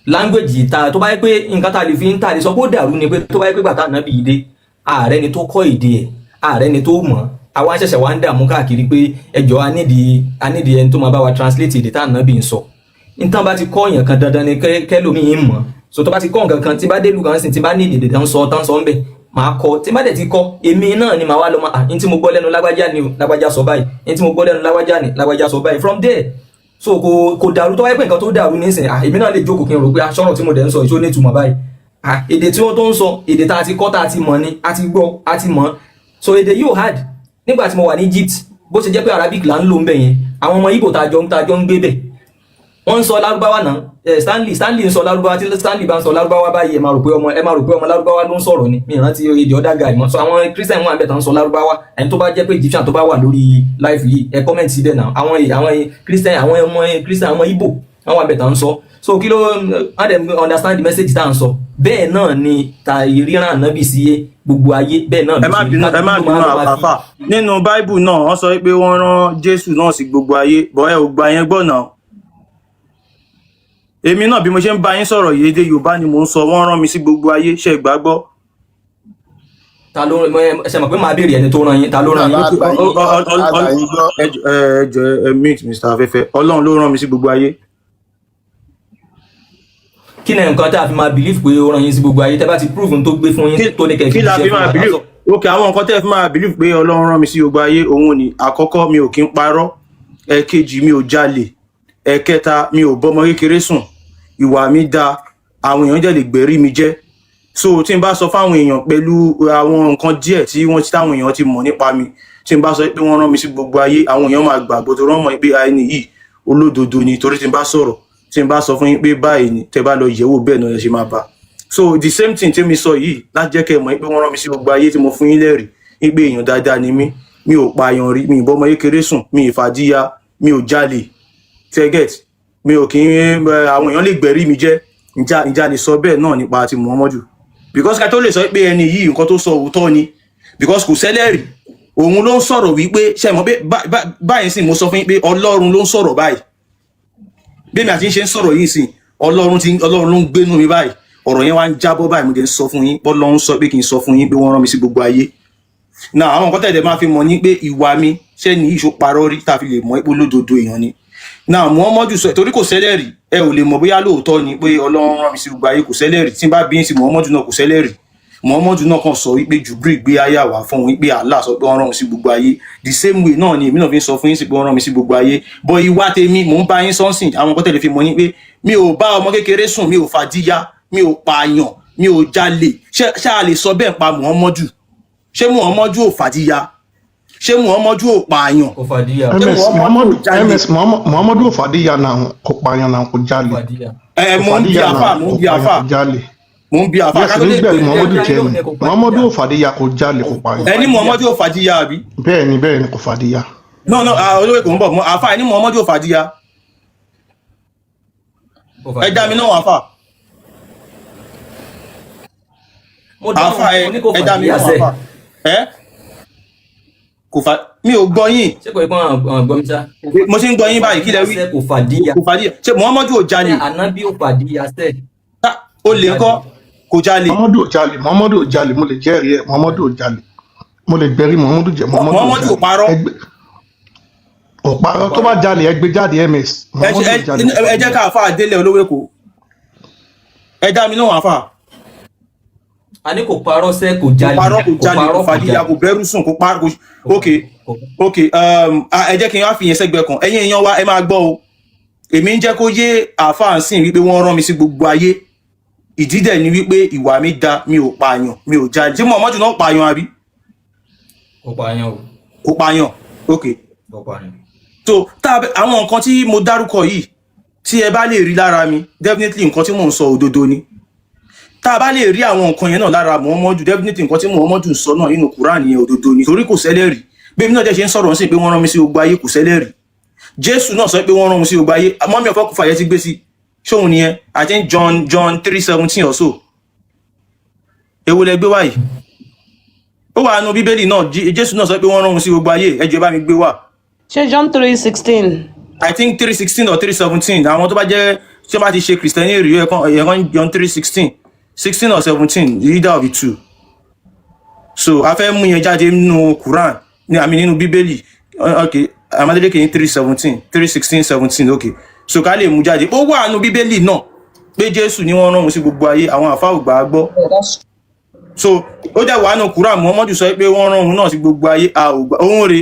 language ta tó bá yẹ pé nǹkan tá a lè fi ń tà lè sọ pé ó dàrú ni pé tó bá yẹ pé bàtà Ànábì yìí dé ààrẹ ni tó kọ́ èdè ẹ̀ ààrẹ ni tó mọ̀ àwa ṣẹ̀ṣẹ̀ wá ń dààmú káàkiri pé ẹjọ́ a nídìí ẹni tó máa bá wa translate èdè tá Ànábì ń sọ. Nǹkan bá ti kọ́ èèyàn kan dandan ni kẹ́lòmíì ń mọ̀, so tó bá ti kọ́ nǹkan kan tí bá dé lùkàn sí tí bá ní èdè tán sọ ń bẹ̀ máa kọ́, tí bá dẹ̀ ti kọ́ èmi náà ni màá wá lọ máa ní tí mo gbọ́ lẹ́nu lágbájá ni lágbájá sọ báyìí, ní tí mo gbọ́ lẹ́nu lágbájá ni lágbájá sọ báyìí, from there so kò dàrú tó wáyé pé nǹkan tó dàrú nísìnyí èmi náà lè jókòó kí n rò pé aṣọ́rọ̀ tí mo dẹ̀ ń sọ ìṣó ní ìtumọ̀ báyìí èdè tí wọ́n tó ń sọ èdè tá a ti kọ́ tá a ti mọ̀ ni a ti gbọ́ a ti mọ̀, so èdè yóò hard nígbà tí mo wà ní Egypt bó ṣe jẹ́ pé Arabic là ń lò ń bẹ̀ yẹn àwọn ọmọ Igbo tàjọ ń gbé bẹ̀ wọ́n ń sọ lárúbáwá náà Stanley ń sọ lárúbáwá tí Stanley bá ń sọ lárúbáwá báyìí ẹ máa rò pé ọmọ lárúbáwá ló ń sọ̀rọ̀ ni mi ìrántí èdè ọ̀dà gàì mọ́ so àwọn Christian wọn àbẹ̀tàn ń sọ lárúbáwá ẹni tó bá jẹ́ pé Egyptian tó bá wà lórí live yìí ẹ comment síbẹ̀ náà àwọn Christian àwọn Igbo àwọn àbẹ̀tàn ń sọ so kí ló wọ́n dem understand the message tá à ń sọ bẹ́ẹ̀ náà ni ta ìríran ànábì sí gbogbo ayé bẹ́ẹ̀ náà. ẹ má bínú àfà nínú Bible náà wọ́n sọ pé wọ́n rán Jésù náà sí gbogbo ayé bọ́ ẹ ò gbà yẹn gbọ́ náà èmi náà bí mo ṣe ń bá yín sọ̀rọ̀ yìí èdè Yorùbá ni mò ń sọ wọ́n rán mi sí gbogbo ayé ṣe gbàgbọ́. ta ló ṣe mọ̀ pé máa béèrè ẹni tó rán yín ta ló rán yín. ẹ meet Mr. Afẹ́fẹ́ Ọlọ́run ló rán mi sí gbogbo ayé. kí ni nǹkan tá a fi máa believe pé ó rán yín sí gbogbo ayé tẹ́ bá ti prove n tó gbé fún yín tó ní kẹ̀kẹ́ kí la fi máa believe ok àwọn nǹkan tẹ́ fi máa believe pé Ọlọ́run rán mi sí gbogbo ayé òun ni àkọ́kọ́ mi ò kí ń parọ́ ẹ̀kejì mi ò jalè ẹ̀kẹta mi ò bọ́mọ kékeré sùn ìwà mi da àwọn èèyàn jẹ́ lè gbẹ̀rí mi jẹ́ so tí n bá sọ fáwọn èèyàn pẹ̀lú àwọn nǹkan díẹ̀ tí táwọn èèyàn ti mọ̀ nípa mi tí n bá sọ pé wọ́n rán mi sí gbogbo ayé àwọn èèyàn máa gbàgbọ́ tó rán mọ́ pé àìní yìí olódodo ni torí tí n bá sọ̀rọ̀ tí n bá sọ fún yín pé báyìí ni tẹ́ bá lọ yẹ̀wò bẹ́ẹ̀ náà ẹ ṣe máa bá so the same thing tí mi sọ yìí láti jẹ́ kẹ́ mọ̀ pé wọ́n rán mi sí gbogbo ayé tí mo fún yín lẹ́rìí pé èèyàn dáadáa ni mí mi ò pààyàn rí mi ì bọ́mọ kékeré sùn mi ì fàdíyà mi ò jalè tẹ́gẹ̀t mi ò kí ń àwọn èèyàn lè gbẹ̀rí mi jẹ́ ìjà lè sọ bẹ́ẹ̀ náà nípa ti Muhammadu because ká tó lè sọ pé ẹni yìí nǹkan tó sọ òótọ́ ni because kò sẹ́lẹ̀rì òun ló ń sọ̀rọ̀ wípé ṣe mọ̀ pé báyìí sì mo sọ fún yín pé Ọlọ́run ló ń sọ̀rọ̀ báyìí bí mi àti ń ṣe ń sọ̀rọ̀ yìí sí Ọlọ́run ló ń gbénú mi báyìí ọ̀rọ̀ yẹn wá ń jábọ́ báyìí mo dẹ̀ ń sọ fún yín Ọlọ́run sọ pé kí n sọ fún yín pé wọ́n rán mi sí gbogbo ayé náà àwọn nǹkan tẹ̀lé máa fi mọ̀ ní pé ìwà mi ṣé ní ìṣó parọ́ rí tá a fi lè mọ̀ pé olódodo èèyàn ni náà Muhammadu sọ torí kò sẹ́lẹ̀rì ẹ ò lè mọ̀ bóyá lóòótọ́ ni pé Ọlọ́run rán mi sí gbogbo ayé kò sẹ́lẹ̀rì tí n bá bí ń sí Muhammadu náà kò sẹ́lẹ̀rì Muhammadu náà kàn sọ wípé Jibril gbé àyà wá fún òun wípé Allah sọ pé wọ́n rán mi sí gbogbo ayé the same way náà ni èmi náà fi ń sọ fún yín sí pé wọ́n rán mi sí gbogbo ayé bọ́ ìwà tèmi mò ń bá yín sọ́nsìn àwọn nǹkan tẹ̀lé fi mọ̀ ní pé mi ò bá ọmọ kékeré sùn mi ò fàdíyà mi ò pààyàn mi ò jalè ṣáà lè sọ bẹ́ẹ̀ pa Muhammadu ṣé Muhammadu ò fàdíyà ṣé Muhammadu ò pààyàn Muhammadu ò fàdíyà náà kò pààyàn náà kò jalè mo ń bí àfà Muhammadu ò fàdíyà kò jalè kò pààyàn ẹni Muhammadu ò fàdíyà àbí bẹ́ẹ̀ ni kò fàdíyà no olóòwe kò ń bọ̀ àfà ẹni Muhammadu ò fàdíyà ẹ dá mi náà àfà àfà ẹ dá mi náà àfà kò fà mi ò gbọ́ yín ṣé kò gbọ́n gbọ́ mi sá. mo ti ń gbọ́ yín báyìí kí lẹ wí kò fàdíyà ṣé Muhammadu ò jalè ànábì ò fàdíyà sẹ́ ó lè kọ́ kò jalè Muhammadu ò jalè mo lè jẹ́rìí ẹ̀ Muhammadu ò jalè mo lè gbẹ̀rí Muhammadu ò parọ́ kò parọ́ tó bá jalè ẹ gbé jáde ms ẹ jẹ́ ká àfà délé olówó èkó ẹ dá mi náà àfà a ní kò parọ́ sẹ́ kò jalè kò fàdíyà kò bẹ̀rù sùn kò parọ́ ok ẹ jẹ́ kí n wá fi yẹn sẹ́gbẹ̀ẹ́ kan ẹ̀yin èèyàn wa ẹ máa gbọ́ o èmi ń jẹ́ kó yé àfáà sìn wípé wọ́n rán mi sí gbogbo ayé ìdí dẹ̀ ni wípé ìwà mi da mi ò pààyàn mi ò jalè tí Muhammadu náà pààyàn àbí kò pààyàn ok so àwọn nǹkan tí mo dárúkọ yìí tí ẹ bá lè rí lára mi definitely nǹkan tí mò ń sọ òdodo ni tá a bá lè rí àwọn nǹkan yẹn náà lára Muhammadu definitely nǹkan tí Muhammadu sọ náà nínú Qur'an yẹn òdodo ni torí kò sẹ́lẹ̀rì bí èmi náà jẹ́ ṣe ń sọ̀rọ̀ sí pé wọ́n rán mi sí gbogbo ayé kò sẹ́lẹ̀rì Jésù náà sọ pé wọ́n rán mi sí gbogbo ayé mọ́mí ọ̀fọ́ kùfà yẹn ti gbé sí ṣóhun nìyẹn I think John 3:17 or so èwo lẹ gbé wáyìí ó wà nínú Bíbélì náà Jésù náà sọ pé wọ́n rán mi sí gbogbo ayé ẹ jọ̀ọ́ bá mi gbé wá. ṣé John 3:16. I think 3:16 or 3:17 àwọn tó bá jẹ́ tí wọ́n bá ti ṣe Christianity rí ẹ̀kan John 3:16 16 or 17 either of the two so a fẹ́ mú yẹn jáde nínú Qur'an ní àmì nínú Bíbélì okay Amadede ní 3:17 3:16-17 okay so ká lè mú jáde ó wà nínú Bíbélì náà pé Jésù ni wọ́n rán òun sí gbogbo ayé àwọn àfáà ò gbà á gbọ́ so ó dẹ̀ wà nínú Qur'an Muhammadu sọ pé wọ́n rán òun náà sí gbogbo ayé a ò gbà òun rè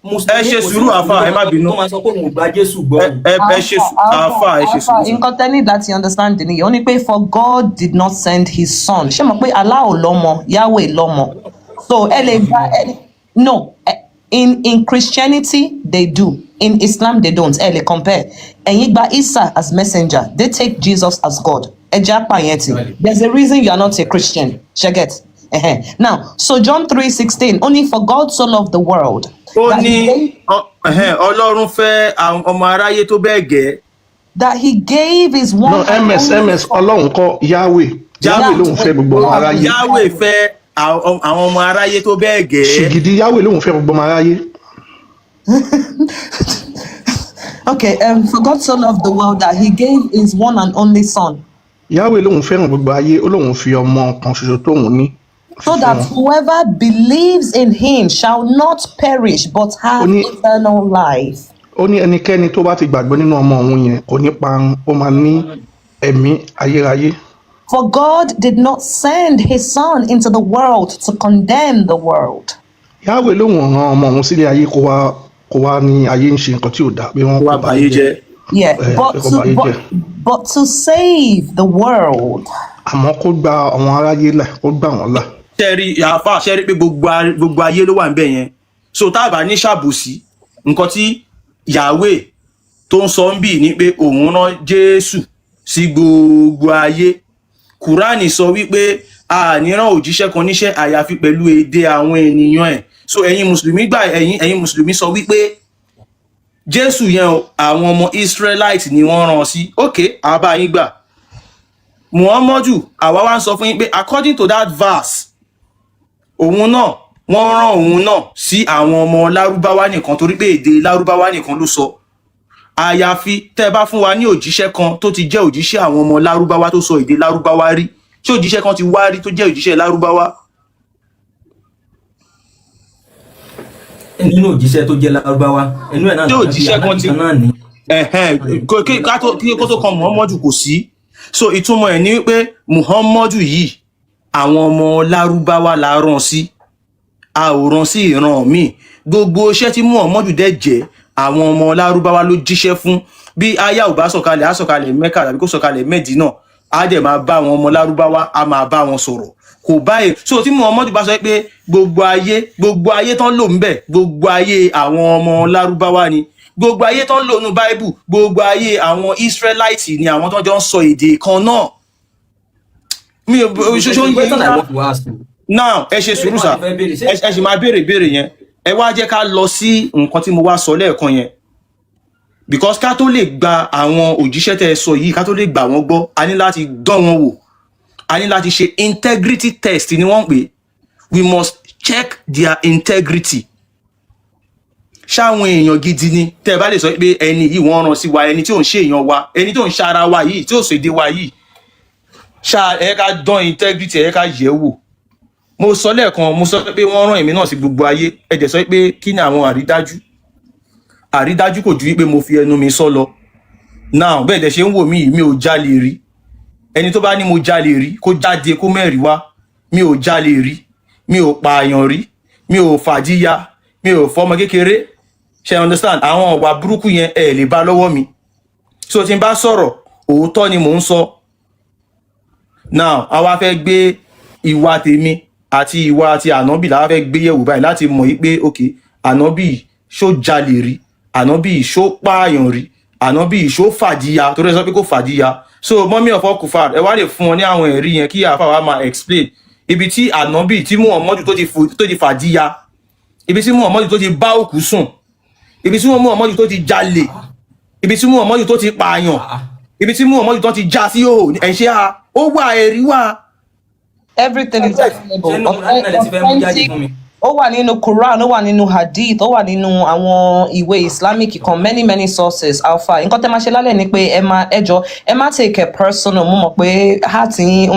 ẹ ṣe sùúrù àfà ẹ má bínú ẹ ṣe sùúrù àfà ẹ ṣe sùúrù. nǹkan tẹ́ ní láti understand nìyẹn ó ní pé for God did not send his son ṣé mo pé Allah ò lọ́mọ Yahweh lọ́mọ So no, in Christianity they do. In Islam they don't. Compare. Ẹ̀yin gba Isa as messenger. They take Jesus as God. There's a reason you are not a Christian. Sheget. Now, so John 3:16, only for God so loved the world. Ọlọ́run fẹ́ ọmọ aráyé tó bẹ́ẹ̀ gẹ́. That he gave his one. No, MS Ọlọ́run kọ́ Yahweh. Yahweh ló ń fẹ́ gbogbo ọmọ aráyé. Yahweh fẹ́ àwọn ọmọ aráyé tó bẹ́ẹ̀ gẹ́. Ṣìgìdì Yahweh ló ń fẹ́ gbogbo ọmọ aráyé. Okay, for God so loved the world that he gave his one and only son. Yahweh ló ń fẹ́ràn gbogbo ayé, ó lóun fi ọmọ kan ṣoṣo tóun ní. So that whoever believes in him shall not perish but have eternal life. Ó ní ẹnikẹ́ni tó bá ti gbàgbọ́ nínú ọmọ òun yẹn kò ní parun, ó máa ní ẹ̀mí ayérayé. For God did not send his son into the world to condemn the world. Yahweh lóun rán ọmọ òun sílé ayé kó wá ní ayé ń ṣe nǹkan tí ò dáa pé wọ́n kó báyé jẹ́. Yeah, but to save the world. Àmọ́ kó gba àwọn aráyé là, kó gbà wọ́n là. Ṣẹ́rí pé gbogbo ayé ló wà níbẹ̀ yẹn. So tá a bá ní ṣàbòsí, nǹkan tí Yahweh tó ń sọ ń bì ní pé òun rán Jésù sí gbogbo ayé. Qur'an sọ wípé a ní rán òjíṣẹ́ kan níṣẹ́ àyàfi pẹ̀lú èdè àwọn ènìyàn ẹ̀. So ẹ̀yin Mùsùlùmí sọ wípé Jésù yẹn àwọn ọmọ Israelite ni wọ́n rán sí. Okay, àbá yín gbà. Muhammadu àwa wá ń sọ fún yín pé according to that verse, òun náà wọ́n rán òun náà sí àwọn ọmọ Lárúbáwá nìkan torí pé èdè Lárúbáwá nìkan ló sọ. Àyàfi tẹ́ bá fún wa ní òjíṣẹ́ kan tó ti jẹ́ òjíṣẹ́ àwọn ọmọ Lárúbáwá tó sọ èdè Lárúbáwá rí. Ṣé òjíṣẹ́ kan ti wá rí tó jẹ́ òjíṣẹ́ Lárúbáwá? Nínú òjíṣẹ́ tó jẹ́ Lárúbáwá, inú ẹ̀ náà tí òjíṣẹ́ kan ti kó tó kan Muhammadu kò sí. So ìtumọ̀ ẹ̀ ní wípé Muhammadu yìí àwọn ọmọ Lárúbáwá la rán sí, a ò rán sí ìran míì. Gbogbo iṣẹ́ tí Muhammadu dẹ̀ jẹ́ àwọn ọmọ Lárúbáwá ló jíṣẹ́ fún. Bí aya ò bá sọ̀kalẹ̀ á sọ̀kalẹ̀ Mẹ́kà tàbí kó sọ̀kalẹ̀ Mẹ́dínà, á dẹ̀ máa bá àwọn ọmọ Lárúbáwá, á máa bá wọn sọ̀rọ̀. Kò báyìí. So tí Muhammadu bá sọ pé gbogbo ayé tán lò ń bẹ̀, gbogbo ayé àwọn ọmọ Lárúbáwá ni. Gbogbo ayé tán lò nínú Bible, gbogbo ayé àwọn Israelite ni àwọn tó jọ ń sọ èdè kan náà. Mi ò ṣoṣo ń yé. Now ẹ ṣe sùúrù sà, ẹ ṣì máa béèrè yẹn. Ẹ wá jẹ́ ká lọ sí nǹkan tí mo wá sọ lẹ́ẹ̀kan yẹn. Because ká tó lè gba àwọn òjíṣẹ́ tẹ́ ẹ sọ yìí, ká tó lè gbà wọ́n gbọ́, a ní láti dán wọn wò. A ní láti ṣe integrity test ni wọ́n pè. We must check their integrity. Ṣáwọn èèyàn gidi ni tẹ́ bá lè sọ pé ẹni yìí wọ́n rán sí wa, ẹni tí ò ń ṣe èèyàn wa, ẹni tó ń ṣara wa yìí, tí ò ṣèdè wa yìí. Ẹ ká dán integrity, ẹ ká yẹ̀ wò. Mo sọ lẹ́ẹ̀kan, mo sọ pé wọ́n rán èmi náà sí gbogbo ayé. Ẹ dẹ̀ sọ pé kí ni àwọn àrídájú? Àrídájú kò ju wípé mo fi ẹnu mi sọ lọ. Now bẹ́ẹ̀ dẹ̀ ṣe ń wò mí, mi ò jalè rí. Ẹni tó bá ní mo jalè rí kó jáde kó mẹ́rìí wá. Mi ò jalè rí, mi ò pààyàn rí, mi ò fàjíya, mi ò fọmọ kékeré. Ṣé understand? Àwọn ọ̀wà burúkú yẹn ẹ lè bá lọ́wọ́ mi. So tí n bá sọ̀rọ̀, òótọ́ ni mò ń sọ. Now a wá fẹ́ gbé ìwà tèmi àti ìwà àti ànábì la wá fẹ́ gbé yẹ̀wò báyìí láti mọ̀ yí pé okay, ànábì ṣó jalè rí, ànábì ṣó pààyàn rí, ànábì ṣó fàjíya, torí ẹ sọ pé kó fàjíya. So mọ́mí ọ̀fọ́ kùfà ẹ wá lè fún wọn ní àwọn ẹ̀rí yẹn kí àfa wa máa explain ibi tí ànábì tí Muhammadu tó ti fàjíya, ibi tí Muhammadu tó ti bá òkú sùn, ibi tí Muhammadu tó ti jalè, ibi tí Muhammadu tó ti pààyàn, ibi tí Muhammadu tó ti já sí òhò ẹ̀ṣẹ́ a ó wà ẹ̀rí wà. Everything is available. Ó wà nínú Qur'an, ó wà nínú Hadith, ó wà nínú àwọn ìwé Islamic kan, many sources. Alfa, nǹkan tẹ́ máa ṣe lálẹ́ ni pé ẹ má take it personal. Mo mọ̀ pé heart yín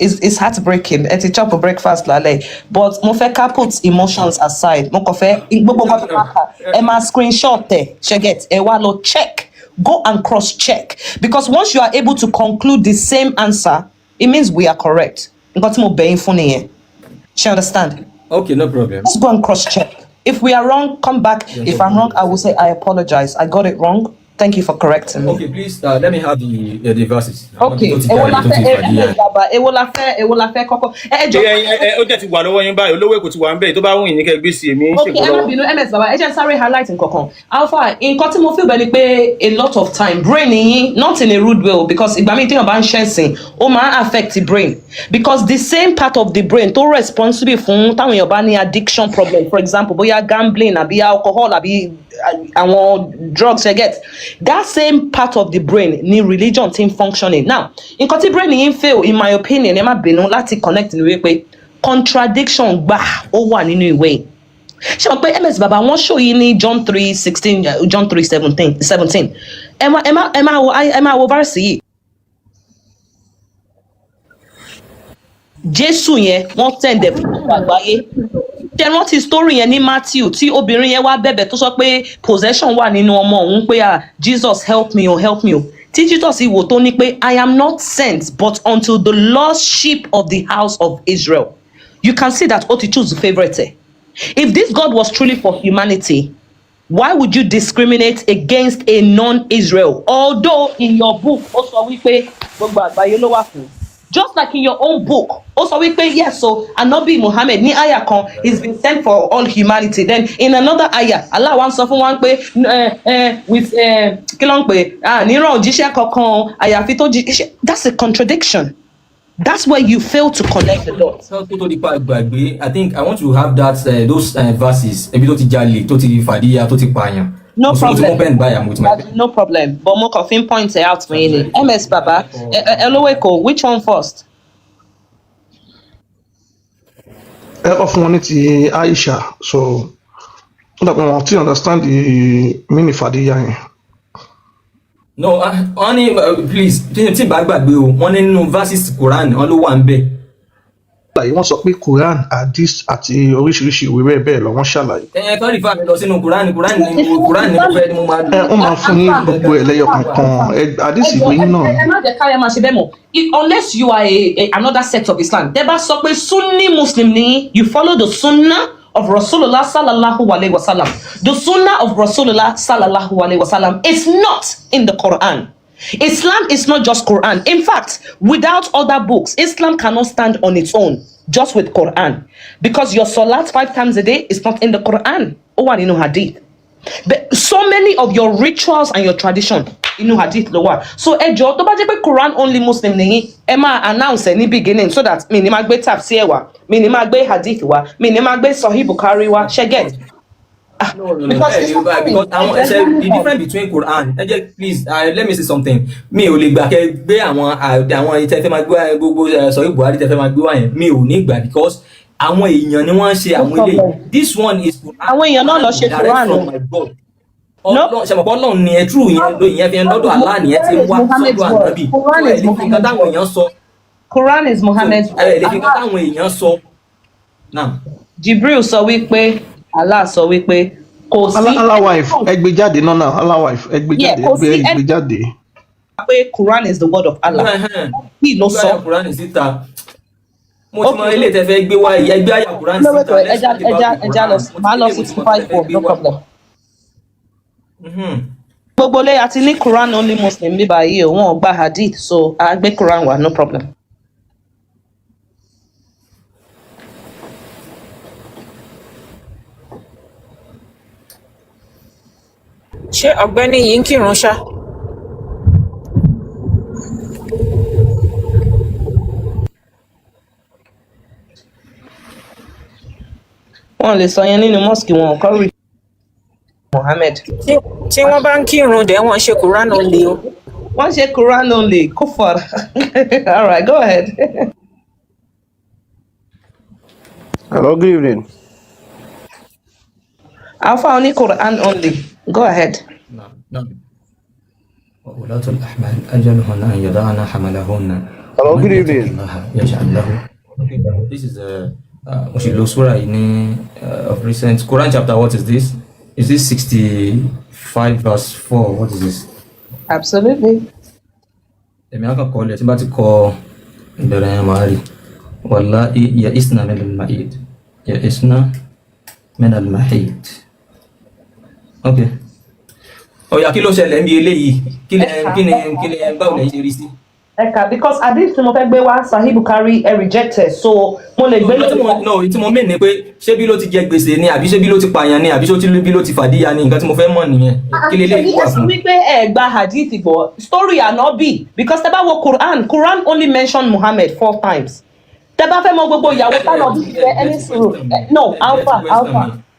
it's heartbreaking. Ẹ ti chop breakfast lálẹ́, but mo fẹ́ ká put emotions aside. Mo kàn fẹ́ gbogbo nǹkan tó máa kà ẹ máa screenshot ẹ ṣẹ́gẹ̀t ẹ wá lọ check, go and cross check, because once you are able to conclude the same answer, it means we are correct. Nǹkan tí mo bẹ̀ yín fún nìyẹn. She understand? Okay, no problem. Let's go and cross check. If we are wrong, come back. If I'm wrong, I will say I apologize. I got it wrong. Thank you for correcting me. Okay, please let me have the verses. Okay. Èwo la fẹ́ kọ́kọ́. Ó jẹ́ ti wà lọ́wọ́ yín báyìí, olówó èkó ti wà ń bẹ̀ tó bá wù yín ní kẹ́ gbé sí èmi ń Okay, ṣèkó ẹ má lọ́wọ́. bínú MS Baba, ẹ jẹ́ sáré highlight nǹkankan. Alpha, nǹkan tí mo feel bẹ́ẹ̀ ni pé a lot of time brain yín not in a rude way because ìgbà míì téèyàn bá ń ṣẹ̀sìn ó máa ń affect the brain because the same part of the brain tó responsible fún táwọn èèyàn bá ní addiction problem, for example bóyá gambling àbí alcohol àbí àwọn drugs you get, that same part of the brain ni religion ti ń functioning. Now nǹkan tí brain yín fail in my opinion ẹ má bínú láti connect ní wípé contradiction gbà ó wà nínú ìwé ṣé wọn pé MS Baba wọn show yìí ní John 3:16 John 3:17 ẹ máa wo verse yìí. Jésù yẹn wọ́n tẹ̀lé fún gbogbo àgbáyé. Ṣé rántí story yẹn ní Matthew tí obìnrin yẹn wá bẹ̀bẹ̀ tó sọ pé possession wà nínú ọmọ òun pé Jesus help me o help me o. Tí Jesus wò tó ní pé I am not sent but unto the lost sheep of the house of Israel. You can see that ó ti choose the favourite. If this God was truly for humanity, why would you discriminate against a non-Israel? Although in your book ó sọ wípé gbogbo àgbáyé ló wà fún. Just like in your own book, also we pay yes, so Anabi Muhammad ni ayah kan is been sent for all humanity. Then in another ayah, Allah wants of one pay with kilong pay niro jisha kankan àyàfi tó jíṣẹ́. That's a contradiction. That's where you fail to connect the dots. I think I want to have that those verses. Ebi tó ti jalè, tó ti fàdíyà, tó ti pààyàn. No problem. No problem. But more coffin points out mainly. MS Baba, Eloweko, which one first? Often one ti Aisha, so that we want to understand the meaning for the young. No, only please. Tí bá gbàgbé o, wọ́n ní nínú verses Qur'an, wọ́n ló wà ń bẹ̀. Like wọ́n sọ pé Quran, Hadith àti oríṣiríṣi ìwé bẹ́ẹ̀ lọ wọ́n ṣàlàyé. Kọ́ rí fáàmì lọ sínú Qur'an ni mo fẹ́ ni mo máa lò. Wọ́n máa fún ní gbogbo ẹ̀ lẹ́yọ kankan. Hadith ìwé yín náà. Ẹ má jẹ́ káyọ̀ máa ṣe bẹ́ẹ̀ mọ̀. Unless you are another sect of Islam, tẹ́ bá sọ pé Sunni Muslim ni, you follow the Sunnah of Rasulullah sallallahu alaihi wasallam. The Sunnah of Rasulullah sallallahu alaihi wasallam is not in the Quran. Islam is not just Quran. In fact, without other books, Islam cannot stand on its own, just with Quran. Because your salat 5 times a day is not in the Quran. Or in Hadith. But so many of your rituals and your tradition in Hadith lower. So ejo tó bá jẹ́ pé Quran only Muslim nìyí, ẹ máa announce ní beginning so that mi ní máa gbé tafsir wa, mi ní máa gbé hadith wa, mi ní máa gbé Sahih Bukhari wa, ṣé get? No. Because the difference between Quran, please let me say something. Mi ò lè gbà kẹ́ gbé àwọn ìtẹ́fẹ́ máa gbé gbogbo Sahih Bukhari tẹ́fẹ́ máa gbé wá yẹn. Mi ò ní gbà because àwọn èèyàn ni wọ́n ṣe àwọn eléyìí. This one is Quran. Àwọn èèyàn náà lọ ṣe Quran. Ọlọ́run ṣe mọ̀ pé Ọlọ́run ni ẹ true yẹn fi lọ́dọ̀ Allah ni ẹ ti wá sọ́dọ̀ Ànábì. Quran is Muhammad's word. Jibril sọ wípé Allah sọ wípé kò sí Allah wife ẹgbẹ́ jáde náà Allah wife ẹgbẹ́ jáde ẹgbẹ́ jáde. Pé Quran is the word of Allah. He ló sọ. Quran is síta. Mo ti mọ ilé tẹ́ fẹ́ gbé wá ẹgbẹ́ àyà Quran síta. Ẹja lọ sí 65 no problem. Gbogbo lé àti ní Quran only Muslim bí báyìí o wọn gba hadith so a gbé Quran wá no problem. Ṣé ọ̀gbẹ́ni yìí ń kírun ṣá? Wọ́n lè sọ yẹn nínú mosque wọn kọ́ rí Muhammad. Tí wọ́n bá ń kírun dẹ̀ wọ́n ṣe Quran only o. Wọ́n ṣe Quran only, kufar. All right, go ahead. Hello, good evening. Alfa Onikurani only. Go ahead. Hello, good evening. This is surah of recent Quran chapter. What is this? Is this 65 verse 4? What is this? Absolutely. Wallahi ya'isna min al-ma'id. Ya'isna min al-mahid. Okay. Ọ̀yà kí ló ṣẹlẹ̀ níbi eléyìí? Kí ni báwo lẹ ṣe rí sí? Because Hadith tí mo fẹ́ gbé wá Sahih Bukhari rejected, so mo lè gbé no, tí mo mean ni pé ṣé bí ló ti jẹ gbèsè ni àbí ṣé bí ló ti pààyàn ni àbí ṣé bí ló ti fàdíyà ni, nǹkan tí mo fẹ́ mọ̀ nìyẹn. Kí lélẹ́yìí wà fún? wípé ẹ gba Hadith gbọ́ story Ànábì, because tẹ́ bá wo Quran only mentioned Muhammad 4 times. Tẹ́ bá fẹ́ mọ̀ gbogbo ìyàwó tánàbí fẹ́ ẹni sùúrù. No,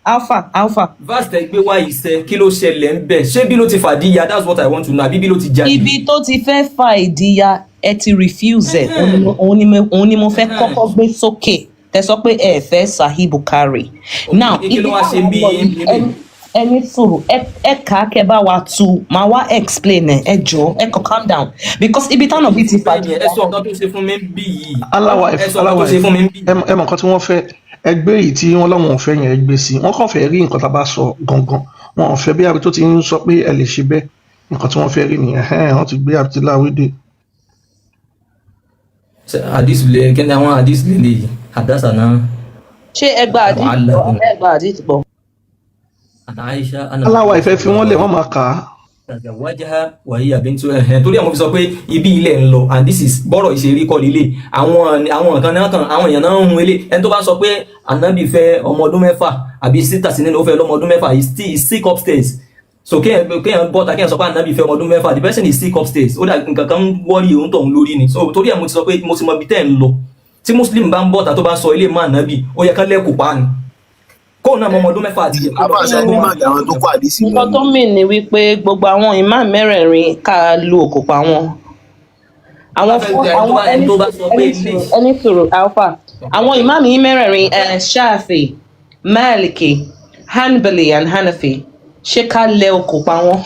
Alpha. Verse tẹ́ gbé wá iṣẹ́ kí ló ṣẹlẹ̀ ń bẹ̀? Ṣé bí ló ti fàdíyà? That's what I want to know. Àbí bí ló ti jalè? Ibi tó ti fẹ́ fa ìdíyà ẹ ti refuse ẹ, òun ni mo fẹ́ kọ́kọ́ gbé sókè. Tẹ́ sọ pé ẹ fẹ́ Sahih Bukhari. Now kí ló wá ṣe bí ẹni sùúrù ẹ kà kẹ́ bá wa tú máa wá explain ẹ jọ̀ọ́ ẹ kọ calm down, because ibi táwọn bí ti fàdíyà. ẹ sọ nǹkan tó ṣe fún mi bí yìí. aláwa ẹ mọ nǹkan tí wọ́n fẹ́ ẹgbẹ́ yìí tí wọ́n lọ́wọ́ fẹ́ yẹn ẹgbẹ́ sí wọ́n kàn fẹ́ rí nǹkan tá a bá sọ gangan, wọn ò fẹ́ bí abi tó ti ń sọ pé ẹ lè ṣe bẹ́ẹ̀, nǹkan tí wọ́n fẹ́ rí nìyẹn wọ́n ti gbé àbítí láwídé. Hadith lè kí ni àwọn hadith lè lè àdásà náà. Ṣé ẹ gba Hadith bọ̀? aláwa ìfẹ́ fi wọ́n lẹ̀ wọ́n máa kà á. Wájà wàyí àbíntú torí àwọn fi sọ pé ibi ilẹ̀ ń lọ, and this is bọ́rọ̀ ìṣerí kọ́ lílé àwọn nǹkan náà kan àwọn èèyàn náà ń hun ilé. Ẹni tó bá sọ pé ànábì fẹ́ ọmọ ọdún 6 àbí síta sí nínú ó fẹ́ lọ́mọ ọdún 6 is sick upstairs. So kéèyàn bọ́ta kéèyàn sọ pé ànábì fẹ́ ọmọ ọdún 6, the person is sick upstairs. Ó dà nǹkan kan ń wọ́rí òun tọ̀hún lórí ni. So torí àwọn ti sọ pé mo ti mọ ibi tẹ́ ń lọ. Tí Muslim bá ń bọ́ta tó bá sọ ilé mọ́ ànábì ó yẹ ká lẹ́kùn pa ni. Kó náà ọmọ ọdún 6 àti àbáṣe ní màgà àwọn tó kọ àdìsí. Nǹkan tó mì ní wípé gbogbo àwọn imam mẹ́rẹ̀ẹ̀rin ká lu òkùpá wọn. Ẹni sọ̀rọ̀ Alpha. Àwọn imam yìí mẹ́rẹ̀ẹ̀rin Shafi, Maliki, Hanbali and Hanafi, ṣé ká lẹ òkùpá wọn?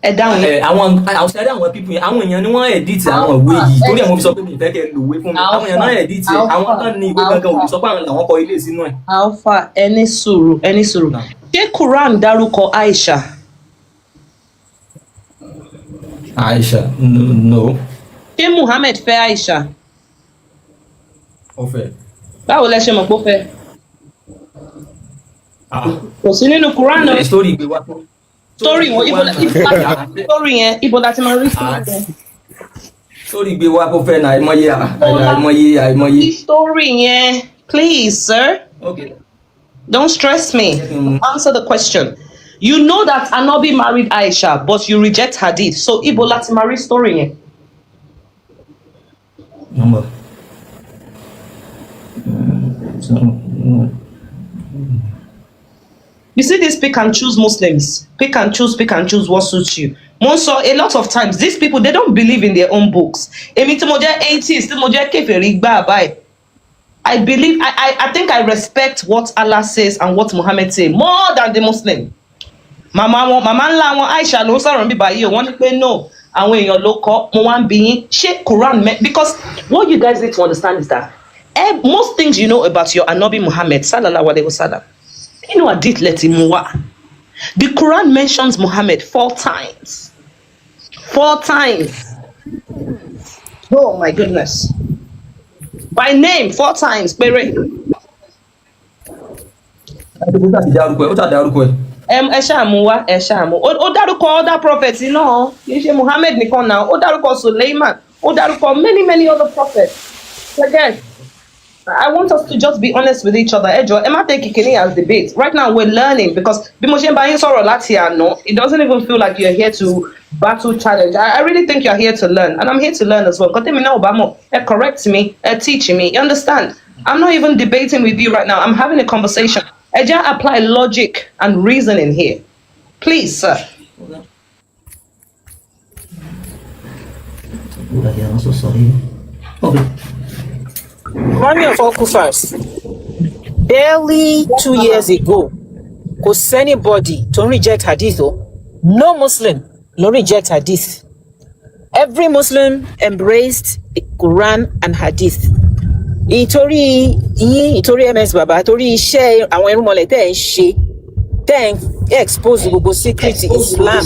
Ẹ dáhùn yẹn. Àwọn people yẹn àwọn èèyàn ni wọ́n edit àwọn ìwé yìí torí àwọn fi sọ pé mi ìfẹ́ kẹ́ lò wé fún mi. Àwọn èèyàn náà edit ẹ̀ àwọn kan ní ìwé gangan òbí sọ pé àwọn làwọn kọ ilé sínú ẹ̀. Alpha ẹni sùúrù. Ṣé Quran dárúkọ Aisha? Aisha no. Ṣé Muhammad fẹ́ Aisha? Ó fẹ́. Báwo lẹ ṣe mọ̀ pé ó fẹ́? Kò sí nínú Quran náà. Story gbé wá tó. Story wọn ibo láti máa rí sí. Story gbé wá kó fẹ́ na àìmọye. Story yẹn, please sir. Okay. Don't stress me. Answer the question. You know that Ànábì married Aisha, but you reject Hadith. So ibo láti máa rí story yẹn. Number. You see these pick and choose Muslims. Pick and choose what suits you. So a lot of times, these people, they don't believe in their own books. I believe, I think I respect what Allah says and what Muhammad says more than the Muslim. Mama ńlá wọn Aisha ló sọ̀rọ̀ níbi báyìí o, wọ́n ní pé no, àwọn èèyàn ló kọ́, mo wá ń bi yín, ṣé Quran because what you guys need to understand is that most things you know about your Ànábì Muhammad sallallahu alaihi wasallam, you know, Hadith leti muwa. The Quran mentions Muhammad 4 times. 4 times. Oh my goodness. By name 4 times. Béèrè. Ẹ ṣáà mú. Ó dárúkọ other prophets náà. Kì í ṣe Muhammad nìkan náà. Ó dárúkọ Suleiman. Ó dárúkọ many other prophets. Again, I want us to just be honest with each other. Ẹ má take kìkìnní as debate. Right now we're learning because bí mo ṣe ń bá yín sọ̀rọ̀ láti àná, it doesn't even feel like you're here to battle challenge. I really think you're here to learn, and I'm here to learn as well. Kọ́tẹ́mi náà ò bá mọ̀, ẹ correct me, ẹ teach me. You understand? I'm not even debating with you right now. I'm having a conversation. Ẹ jẹ́ apply logic and reasoning here. Please, sir. I'm so sorry. Okay. Money of all kufars. Barely 2 years ago, was anybody to reject Hadith? No Muslim no reject Hadith. Every Muslim embraced the Quran and Hadith. Ìtorí MS Baba, torí iṣẹ́ àwọn irúnmọlẹ̀ tẹ́ ń ṣe, tẹ́ ń expose gbogbo secret Islam.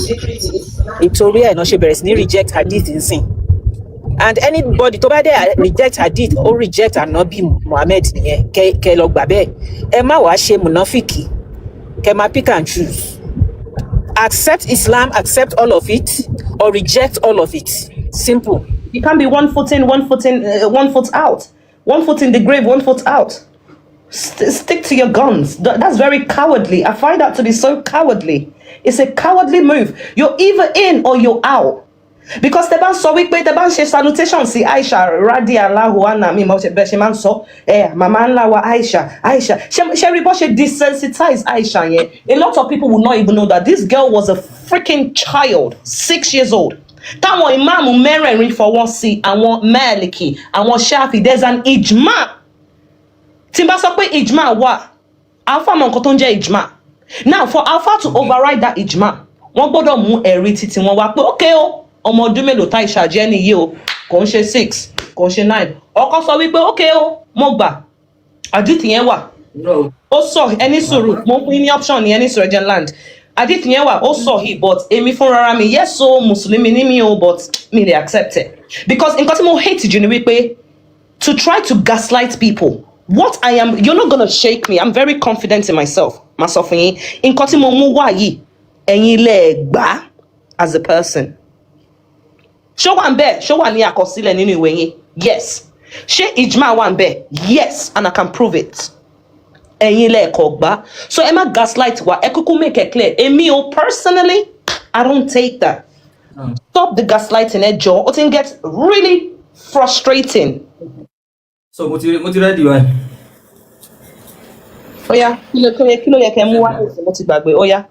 Ìtorí ẹ̀ náà ṣe bẹ̀rẹ̀ sí ní reject Hadith nsìn. And anybody tó bá dé reject Hadith or reject Ànábì Muhammad nìyẹn kẹ́ lọ gbà bẹ́ẹ̀. Ẹ má wàá ṣe mùnáfìkì, kẹ́ máa pick and choose. accept Islam, accept all of it, or reject all of it. Simple. You can't be one foot in, one foot out. One foot in the grave, one foot out. Stick to your guns. That's very cowardly. I find that to be so cowardly. It's a cowardly move. You're either in or you're out. Because the ban so weak, the ban she salutation si Aisha radiallahu anha mi mo se be she man so mama nla wa Aisha she bo she desensitize Aisha yen. A lot of people will not even know that this girl was a freaking child, 6 years old. Táwọn imam mẹ́rẹ̀ẹ̀rin fọwọ́ sí, àwọn Maliki, àwọn Shafi, there's an ijma. Tí n bá sọ pé ijma wà, Alfa mọ nǹkan tó ń jẹ́ ijma. Now for Alfa to override that ijma, wọ́n gbọ́dọ̀ mú ẹ̀rí títí wọn wá pé okay o, ọmọ ọdún mélòó tá Aisha jẹ́ nìyí o, kò ń ṣe 6, kò ń ṣe 9. Ọkọ sọ wípé okay o, mo gbà. Hadith yẹn wà. Ó sọ ẹni sùúrù, mo fún ní option ní ẹni sùúrù ẹjẹ land. Hadith yẹn wà, ó sọ he, but èmi fúnra mi, yes o, Mùsùlùmí ni mi o, but me dey accept it. Because nǹkan tí mo hate jù ni wípé to try to gaslight people. What I am, you're not gonna shake me. I'm very confident in myself. Nǹkan tí mo mú wá yìí, ẹ̀yin lẹ gbà as a person. Ṣó wà ńbẹ̀, ṣó wà ní àkọsílẹ̀ nínú ìwé yín? Yes. Ṣé ijma wà ńbẹ̀? Yes, and I can prove it. Ẹ̀yin lẹ kò gbà. So ẹ má gaslight wa, ẹ kúkú make it clear. Èmi o personally, I don't take that. Stop the gaslighting, ẹ jọ̀ọ́. Ó ti ń get really frustrating. So mo ti ready wa. Oya, kí ló yẹ kẹ́ mú wá mo ti gbàgbé. Oya.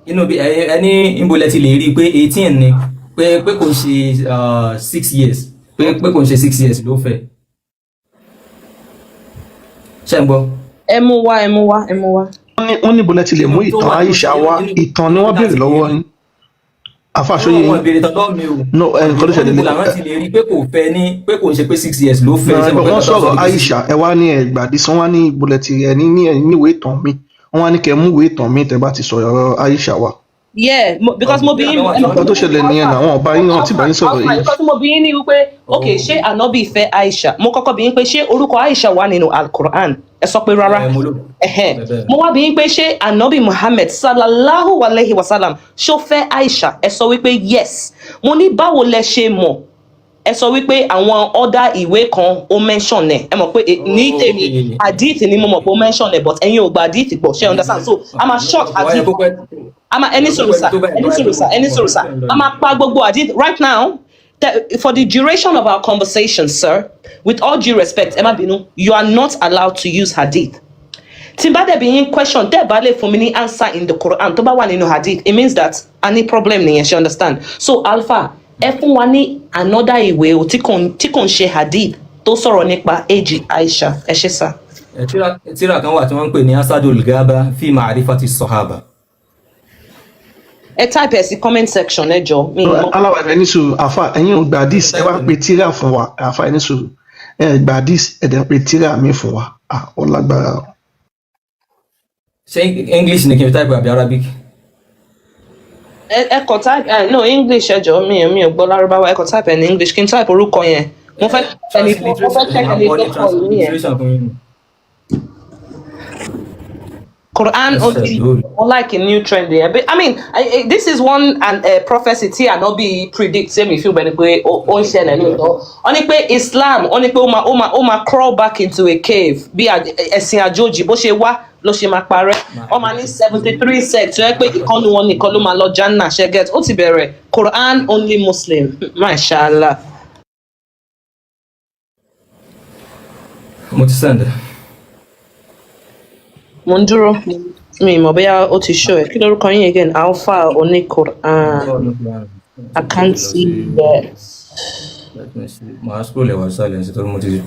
Inú bí ẹni ìbòlẹ̀ ti lè rí pé 18 ni pé kò ń ṣe 6 years pé kò ń ṣe 6 years ló fẹ́. Ṣé ń gbọ́? Ẹ mú wá. Wọ́n ní bọ́lẹ̀ ti lè mú ìtàn Aisha wá, ìtàn ni wọ́n béèrè lọ́wọ́ yín. Àfàṣọyé wọ́n béèrè tọ́tọ́ mi o. No, nǹkan tó ṣẹlẹ̀ ní. Làwọn ti lè rí pé kò fẹ́ ní pé kò ń ṣe pé 6 years ló fẹ́. Wọ́n sọ̀rọ̀ Aisha, ẹ wá ní ẹgbàdí sọ wá ní bọ́lẹ̀ ti rẹ̀ ní ìwé ìtàn mi. Wọ́n wá ní kẹ́ mú ìwé ìtàn mi tẹ́ bá ti sọ̀rọ̀ Aisha wá. Yeah, because mo bí yín nǹkan tó ṣẹlẹ̀ nìyẹn náà àwọn ọba yín náà ti bá yín sọ̀rọ̀ yìí. Nǹkan tí mo bí yín ní wípé okay ṣé Ànábì fẹ́ Aisha, mo kọ́kọ́ bí yín pé ṣé orúkọ Aisha wà nínú Al-Qur'an, ẹ sọ pé rárá. Mo wá bí yín pé ṣé Ànábì Muhammad sallallahu alayhi wa sallam ṣó fẹ́ Aisha, ẹ sọ wípé yes. Mo ní báwo lẹ ṣe mọ̀, ẹ sọ wípé àwọn ọ̀dà ìwé kan ó mention ẹ̀, ẹ mọ̀ pé ní tèmi Hadith ni mo mọ̀ pé ó mention ẹ̀, but ẹ̀yin ò gba Hadith pọ̀, ṣé understand? So I'm a short Hadith. Any solution. I'm a pa gbogbo Hadith right now. For the duration of our conversation, sir, with all due respect, Emma Binu, you are not allowed to use Hadith. Timbade being question, there bale for me answer in the Qur'an. Toba one in Hadith. It means that any problem ni, you understand? So Alpha, efun wani another ìwé o tí kò ṣe Hadith tó sọ̀rọ̀ nípa age Aisha. Ẹ ṣé sir. Tírà kan wà tí wọ́n ń pè ní Asadul Ghaba fi Ma'rifati Sahaba. Ẹ type ẹ sí comment section ẹ jọ̀ọ́. Mi mọ̀. Aláwa ẹni sùúrù àfà ẹ̀yin ò gba dis ẹ wá pe tírà fún wa àfà ẹni sùúrù ẹ gba dis ẹ dẹ̀ pe tírà mi fún wa ó lágbára. Ṣé English ni kí n type àbí Arabic? Ẹ kọ type no English ẹ jọ̀ọ́, mi ò gbọ́ Lárúbáwá, ẹ kọ type ẹ ní English, kí n type orúkọ yẹn. Mo fẹ́ check ẹni tó kọ yẹn. Quran only like a new trend there. But I mean, this is one prophecy tí Ànábì predict say me feel bẹ́ẹ̀ pé ó ń ṣẹlẹ̀ lóòótọ́. Ó ní pé Islam, ó ní pé ó máa crawl back into a cave bí ẹ̀sìn àjòjì bó ṣe wá ló ṣe máa parẹ́. Ó máa ní 73 sects tó yẹ pé ìkànnì wọn nìkan ló máa lọ Jannah ṣe get. Ó ti bẹ̀rẹ̀ Quran only Muslim. Mashallah. Mo ti send. Mo ń dúró mi mọ̀ bóyá ó ti show ẹ̀. Kí lórúkọ yín again? Alfa Onikurani. I can't see that. Let me see. My scroll was silent. So mo ti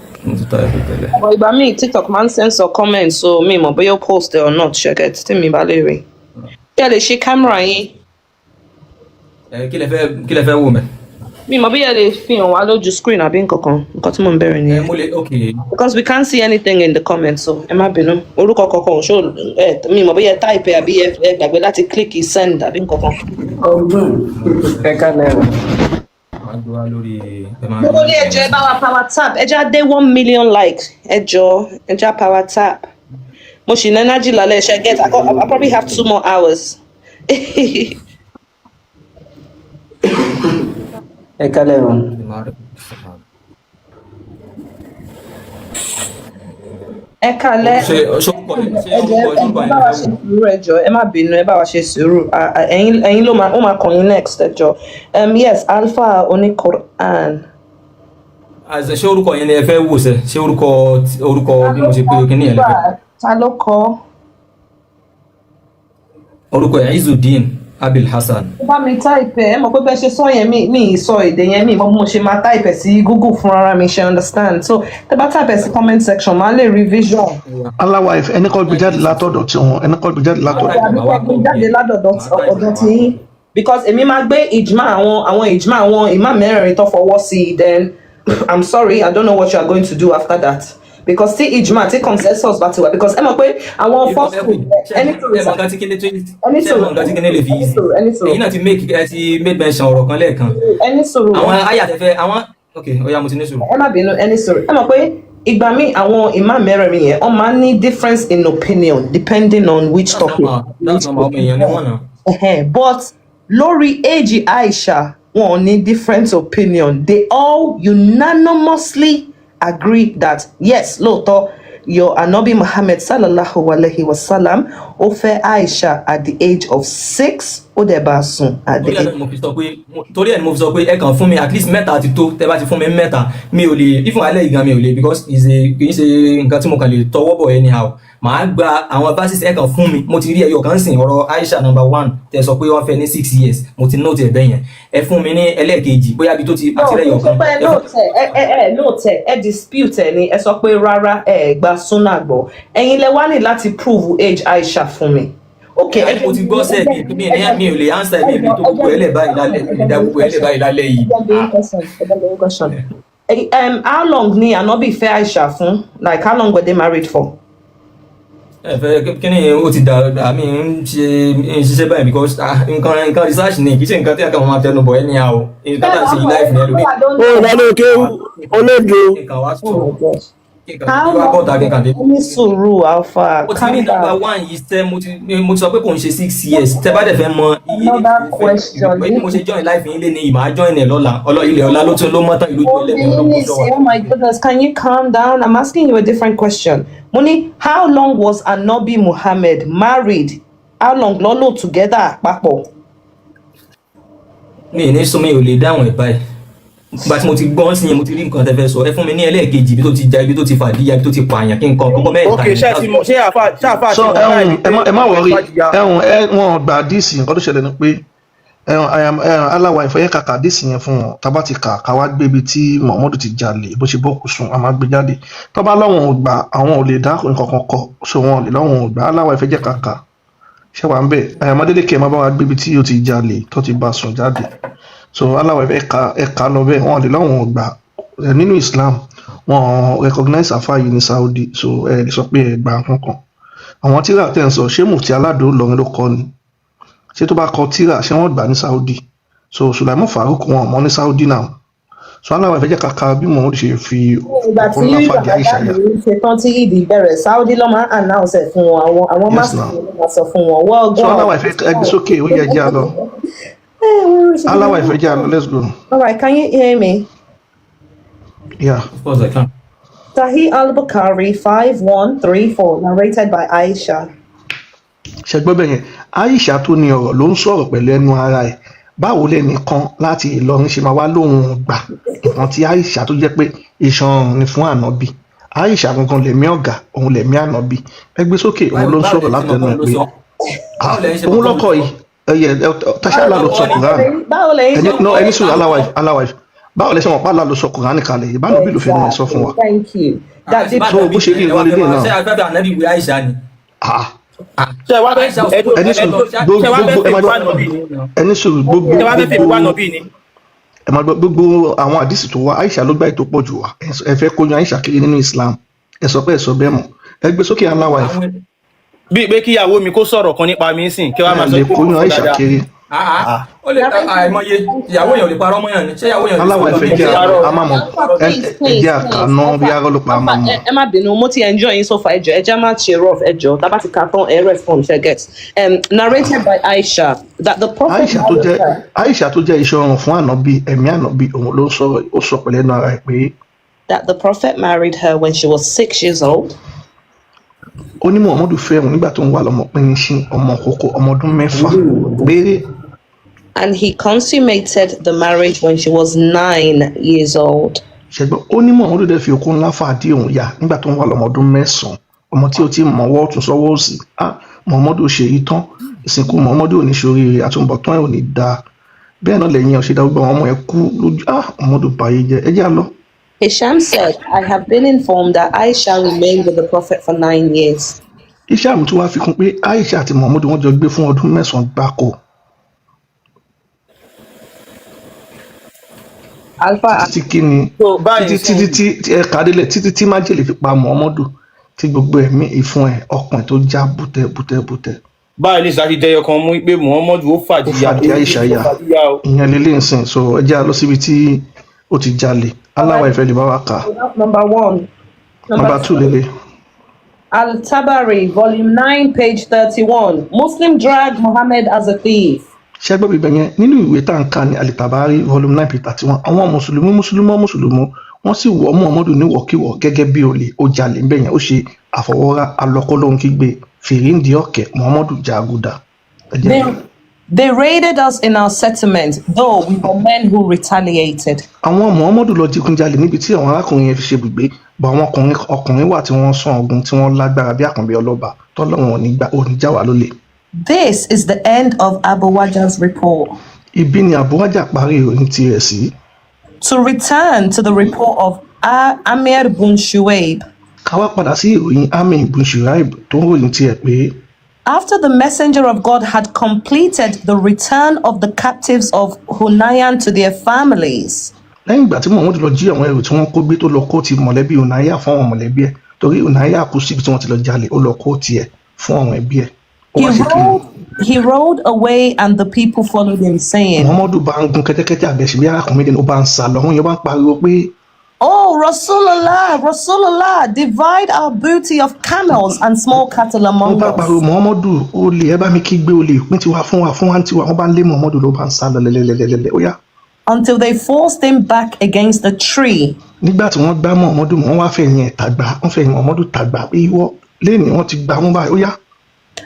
type it. But ìgbà míì TikTok máa ń censor comment, so mi mọ̀ bóyá ó post it or not. Check it. Tí mi bá lè rí. Kí ẹ lè ṣe camera yín. Kí lẹ fẹ́ wò mẹ́? Mi mọ̀ bóyá lè fi hàn wá lójú screen àbí nǹkankan. Nǹkan tí mo ń bẹ̀rẹ̀ nìyẹn. Mo lè okay. Because we can't see anything in the comments, so ẹ má bínú. Orúkọ kankan ṣó mi mọ̀ bóyá type àbí ẹ gbàgbé láti click send àbí nǹkankan. Ẹ ká lẹ́rọ. Gbogbo ní ẹjọ́ ẹ bá wa power tap. Ẹ já dé 1 million likes. Ẹjọ́ ẹ já power tap. Mo ṣì ní energy lálẹ́ ṣe get. I probably have 2 more hours. Ẹ kálẹ́ o. Ẹ kálẹ́. Ẹ bá wa ṣe sùúrù ẹ jọ̀ọ́, ẹ má bínú, ẹ bá wa ṣe sùúrù. Ẹ̀yin ló máa kàn yín next ẹ jọ̀ọ́. Yes, Alfa Onikurani. Ṣé orúkọ yẹn ni ẹ fẹ́ wò sẹ́? Ṣé orúkọ bí mo ṣe pé kíní yẹn lẹ fẹ́? Ta ló kọ? Orúkọ yẹn Izudeen Abil Hassan. Bá mi type ẹ mọ̀ pé bẹ́ẹ̀ ṣe sọ yẹn mi sọ èdè yẹn mi mọ̀ bí mo ṣe máa type ẹ sí Google fún ara mi ṣe understand. So tẹ́ bá type ẹ sí comment section máa lè revision. Aláwa ẹni kọ́ gbé jáde látọ̀dọ̀ tí wọn ẹni kọ́ gbé jáde látọ̀dọ̀. Jáde látọ̀dọ̀ tí yín because èmi máa gbé ìjìmá àwọn ìjìmá àwọn imam mẹ́rin tó fọwọ́ sí then I'm sorry I don't know what you are going to do after that. Because tí ìjìmá tí consensus bá ti wà because ẹ mọ̀ pé àwọn first school ẹni tó rẹ̀ èyí náà ti make mention ọ̀rọ̀ kan lẹ́ẹ̀kan ẹni sọ̀rọ̀ àwọn ayàtẹ̀fẹ́ àwọn ok ọ̀ya mo ti ní sọ̀rọ̀. ẹ má bínú ẹni sọ̀rọ̀ ẹ mọ̀ pé ìgbà míì àwọn imam mẹ́rin yẹn wọ́n máa ń ní difference in opinion depending on which topic. that's normal ọmọ èèyàn ni wọ́n náà. But lórí èjì Aisha wọn ò ní different opinion they all unanimously agree that yes lóòótọ́ your Anabi Muhammad sallallahu alayhi wa sallam ó fẹ́ Aisha at the age of 6 ó dẹ̀ bá sùn at the age. torí ẹ̀ ni mo fi sọ pé ẹ kàn fún mi at least mẹ́ta ti tó tẹ́ bá ti fún mi mẹ́ta mi ò lè ifun alẹ́ ìgbà mi ò lè because kì í ṣe nǹkan tí mo kàn lè tọwọ́ bọ̀ anyhow màá gba àwọn verses ẹ kàn fún mi mo ti rí ẹyọ kan sìn ọ̀rọ̀ Aisha number 1 tẹ́ sọ pé wọ́n fẹ́ ní 6 years mo ti note ẹ̀ bẹ́ẹ̀ yẹn ẹ fún mi ní ẹlẹ́ẹ̀kejì bóyá bí tó ti àti ẹyọ kan. note ẹ dispute ẹ ni ẹ sọ pé rárá ẹ gba Sunnah gbọ́ ẹ̀yin lẹ wá ní láti prove age Aisha fún mi. Okay, mo ti gbọ́ sẹ́ẹ̀ mi ò lè answer mi tó gbogbo ẹlẹ́ báyìí lálẹ́ yìí. How long ni Anabi fẹ́ Aisha fún? Like how long were they married for? Kí ni o ti dà àmì ń ṣiṣẹ́ báyìí because nǹkan research ni kì í ṣe nǹkan tí a kàn máa tẹnu bọ̀ ẹ́ ní àwọ̀ nǹkan tá à ń ṣe yìí láìfì ní ẹlòmíì. Ó wà lókè olódo. Ní sùúrù Alfa. Mo ti ní number 1 yìí sẹ́ mo ti sọ pé kò ń ṣe 6 years tẹ́ bá dẹ̀ fẹ́ mọ iye bí mo ṣe join life yín lé ní ìmọ̀ àjọyìn ẹ̀ lọ́la ilẹ̀ ọ̀la ló tún ló mọ́tàn ìlú ìjọ ẹlẹ́mìí ọlọ́gbọ́n sọ wa. Oh my goodness, can you calm down? I'm asking you a different question. Moni, how long was Anabi Muhammad married? How long ló lò together papọ̀? Mi ní sọ mi ò lè dáhùn ẹ̀ báyìí. Ìgbà tí mo ti gbọ́ sí yẹn mo ti rí nǹkan tẹ́ fẹ́ sọ ẹ fún mi ní ẹlẹ́ẹ̀kejì ibi tó ti ja ibi tó ti fàdíyà ibi tó ti pààyàn kí n kọ́ kọ́kọ́ mẹ́ta. Ok ṣé àfa so ẹ má wọrí wọn gba díìsì nǹkan tó ṣẹlẹ̀ ni pé aláwa ìfọyín kàkà díìsì yẹn fún wọn tá bá ti kà ká wá gbé ibi tí Muhammadu ti jalè bó ṣe bọ́ọ̀kù sùn a máa gbé jáde tó bá lọ́wọ́n ò gbà àwọn ò lè dá nǹkan kan kọ so wọn ò lè lọ́wọ́n ò gbà aláwa ìfẹ́ jẹ́ kàkà ṣé wàá ń bẹ̀ Amadélékè má bá wa gbé ibi tí ó ti jalè tó ti bá sùn jáde so aláwọ̀ ẹ̀ka lọ bẹ́ẹ̀ wọ́n lè lọ́wọ́n ò gbà nínú Islam wọ́n recognize àfáà yìí ní Saudi so ẹ lè sọ pé ẹ gbà kankan àwọn tíra tẹ̀ ń sọ ṣé mufti aládò lọrin ló kọ ni ṣé tó bá kọ tíra ṣé wọ́n gbà ní Saudi so Sulaiman Farouk wọn mọ́ ní Saudi náà so aláwọ̀ ìfẹ́ jẹ́ kàkà bí mo ṣe fi ọkùnrin náà fàdí àìṣà yà. ṣetán tí ìdí bẹ̀rẹ̀ Saudi ló máa ń announce ẹ̀ fún wọn àwọn máàsì ló máa sọ fún wọn wọ́n so aláwọ̀ ìfẹ́ ẹgbẹ́ sókè ó yẹ jẹ́ àlọ́ aláwọ̀ ìfẹ́ jẹ́ àlọ́ let's go. All right, can you hear me? Yeah. Of course I can. Sahih al-Bukhari 5134 narrated by Aisha. ṣẹgbọ́n bẹ́yẹn Aisha tó ní ọ̀rọ̀ ló ń sọ̀rọ̀ pẹ̀lú ẹnu ara ẹ̀ báwo lẹ́nìkan láti Ìlọrin ṣe máa wá lóhun gbà nǹkan tí Aisha tó jẹ́ pé iṣan ni fún ànábì Aisha gangan lẹ̀mí ọ̀gá òun lẹ̀mí ànábì ẹgbẹ́ sókè òun ló ń sọ̀rọ̀ látẹnu ẹ̀ pé òun lọ́kọ̀ yìí ẹyẹ tàṣàlà ló sọ Qur'an ẹni sùn aláwa báwo lẹ ṣe wọn pàlà ló sọ Qur'an kalẹ̀ ìbánu bí ló fi rìn sọ fún wa. Thank you. so bó ṣe rí ìwọlé lé náà. ṣé àgbàdo ànábì wí Aisha ni. ṣé wàá ẹni sùn gbogbo àwọn àdìsí tó wá Aisha ló gbà ètò pọ̀ jù wá ẹ fẹ́ kó yan Aisha kiri nínú Islam ẹ sọ pé ẹ sọ bẹ́ẹ̀ mọ̀ ẹ gbé sókè aláwa ẹ. bí pé kíyàwó mi kó sọ̀rọ̀ kan nípa mi sìn kí wàá máa sọ pé kó yan Aisha kiri. ó lè àìmọye ìyàwó èèyàn ò lè parọ́ mọ́yàn ni ṣé ìyàwó èèyàn lè aláwọ̀ sọ ẹ̀fẹ̀ jẹ́ àmàmọ̀ ẹ̀jẹ̀ àkànná bí arọ́lọ́pàá àmàmọ̀. ẹ má bínú mo ti enjoy yín so far ẹjọ má ṣe rough ẹjọ tá bá ti ka tán ẹ respond ṣe get narrated by Aisha that the prophet Aisha tó jẹ́ iṣẹ́ ọrùn fún ànábì ẹ̀mí ànábì òun ló sọ ó sọ pẹ̀lẹ́ náà ara ẹ̀ pé. that the prophet married her when she was 6 years old. ó ní Muhammadu fẹ́ òun nígbà tó ń wà lọ́mọ pínísìn ọmọ kókó ọmọ ọdún 6 péré. And he consummated the marriage when she was 9 years old. ṣùgbọ́n ó ní Muhammadu dẹ̀ fi okó ńlá fàdí òun yá nígbà tó ń wà lọ́mọ ọdún 9 ọmọ tí ó ti mọ̀wọ́ ọ̀tún sọ́wọ́ òsì Muhammadu ṣe yí tán ìsìnkú Muhammadu ò ní ṣoríire àtúbọ̀tán ẹ̀ ò ní dáa bẹ́ẹ̀ náà lẹ́yìn ọ̀ṣẹ́dá gbogbo àwọn ọmọ ẹ̀ kú lójú Muhammadu báyé jẹ́ ẹ jẹ́ àlọ́. Hisham said, I have been informed that Aisha remained with the prophet for 9 years. Hisham tún wá fi kún pé Aisha àti Muhammadu wọ́n jọ gbé fún ọdún 9 gbáko. Alfa títí kí ni títí ẹ̀ka délẹ̀ títí májèlé fi pa Muhammadu tí gbogbo ẹ̀mí ìfun ẹ̀ ọkàn tó já bútẹ́. báyìí ní sáré dẹyọ kan mú pé Muhammadu ó fàdíyà Aisha yá ìyẹn lélẹ̀ nsìn so ẹ jẹ́ lọ síbi tí ó ti jalè aláwa ìfẹ́ lè bá wa kà. Number 1. Number 2 lélẹ̀. Al-Tabari, volume 9, page 31. Muslim dragged Muhammad as a thief. ṣẹ́gbọ́n bíbẹ̀ yẹn nínú ìwé tá à ń kà ní Al-Tabari volume 9 page 31 àwọn mùsùlùmí wọ́n sì wọ́ Muhammadu níwọ̀kíwọ̀ gẹ́gẹ́ bí olè ó jalè ń bẹ̀yẹn ó ṣe àfọwọ́rá alọ́kọ́lóhun kígbe fìríǹdì ọ̀kẹ́ Muhammadu jàgùdà. They raided us in our settlement, though we were men who retaliated. àwọn Muhammadu lọ digunjalè níbi tí àwọn arákùnrin yẹn fi ṣe gbùgbé bá àwọn ọkùnrin wà tí wọ́n sán ogun tí wọ́n lágbára bí àkànbí ọlọ́ba tọ́lọ́run oníjà wà lólè. This is the end of Abu Waja's report. Ibi ni Abu Waja parí ìròyìn tirẹ̀ sí. To return to the report of Amir bin Shuaib. Ká wá padà sí ìròyìn Amir bin Shuaib tó ń ròyìn tiẹ̀ pé. After the messenger of God had completed the return of the captives of Hunayan to their families. Lẹ́yìn ìgbà tí Muhammadu lọ jí àwọn ẹrù tí wọ́n kó gbé tó lọ kó ti mọ̀lẹ́bí Hunaya fún àwọn mọ̀lẹ́bí ẹ̀ torí Hunaya kú síbi tí wọ́n ti lọ jalè ó lọ kó tiẹ̀ fún àwọn ẹbí ẹ̀. He rode away and the people followed him saying. Muhammadu bá ń gun kẹ́tẹ́kẹ́tẹ́ àbẹ̀ṣe bí arákùnrin ó bá ń sá lọ wọ́n yẹn bá ń pariwo pé. Oh, Rasulullah, divide our booty of camels and small cattle among us. Wọ́n bá pariwo Muhammadu olè ẹ bá mi kí gbé olè ìpín tiwa fún wa tiwa wọ́n bá ń lé Muhammadu ló bá ń sá lọ lẹ́lẹ́lẹ́lẹ́lẹ́ ó yá. Until they forced him back against a tree. Nígbà tí wọ́n gbá Muhammadu wọ́n wá fẹ̀yìn ẹ̀ tàgbà wọ́n fẹ̀yìn Muhammadu tàgbà pé ìwọ lẹ́ni wọ́n ti gbà wọ́n báyìí ó yá.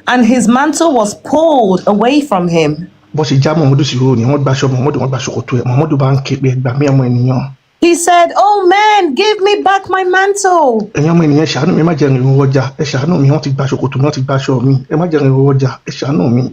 And his mantle was pulled away from him. Bó ṣe já Muhammadu sí ro ni wọ́n gbaṣọ Muhammadu wọ́n gba ṣòkòtò ẹ̀ Muhammadu bá ń ké pé ẹgbà mí ọmọ ènìyàn. He said, "Oh man, give me back my mantle." Ẹ̀yin ọmọ ènìyàn ṣàánú mi ẹ má jẹ́ ìrìn ọjà ẹ ṣàánú mi wọ́n ti gba ṣòkòtò mi wọ́n ti gbaṣọ mi ẹ má jẹ́ ìrìn ọjà ẹ ṣàánú mi.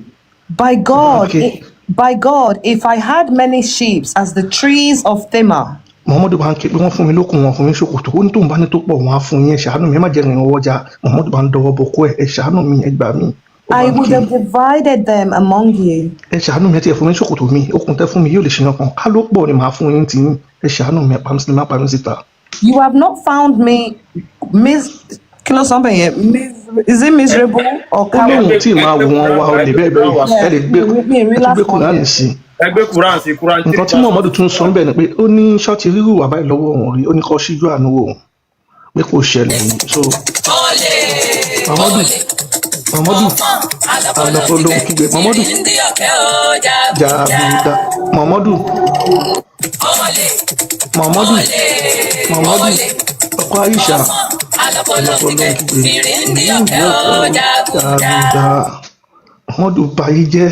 By God, if I had many sheep as the trees of Thimar. Muhammadu bá ń ké pé wọ́n fún mi lókun wọn fún mi ṣòkòtò ó ní tóun bá ní tó pọ̀ wọ́n á fún yín ẹ ṣàánú mi ẹ má jẹ́ ìrìn ọjà Muhammadu bá ń dọwọ́ boko ẹ ṣàánú mi ẹ gbà mí. I would have divided them among you. Ẹ ṣàánú mi ẹ ti ẹ fún mi ṣòkòtò mi okùn tẹ fún mi yóò lè ṣìnà kan ká ló pọ̀ ni màá fún yín tí ẹ ṣàánú mi ẹ pa mí sílẹ̀ má pa mí síta. You have not found me kilo something here. Is it miserable or coward? Ó lóun tí máa wò wọ́n wá olè bẹ́ẹ̀ ẹ lè gbé Qur'an sí. Ẹ gbé Qur'an sí Qur'an. Nǹkan tí Muhammadu tún sọ bẹ́ẹ̀ ni pé ó ní ṣọ́ọ̀tì rírù wà báyìí lọ́wọ́ òun rí ó ní kọ́ síjú àánú wò pé kò ṣẹlẹ̀ ní. So Muhammadu alọ́kọ́ ló ń kígbe Muhammadu jàbùdà Muhammadu ọkọ Aisha alọ́kọ́ ló ń kígbe jàbùdà Muhammadu báyìí jẹ́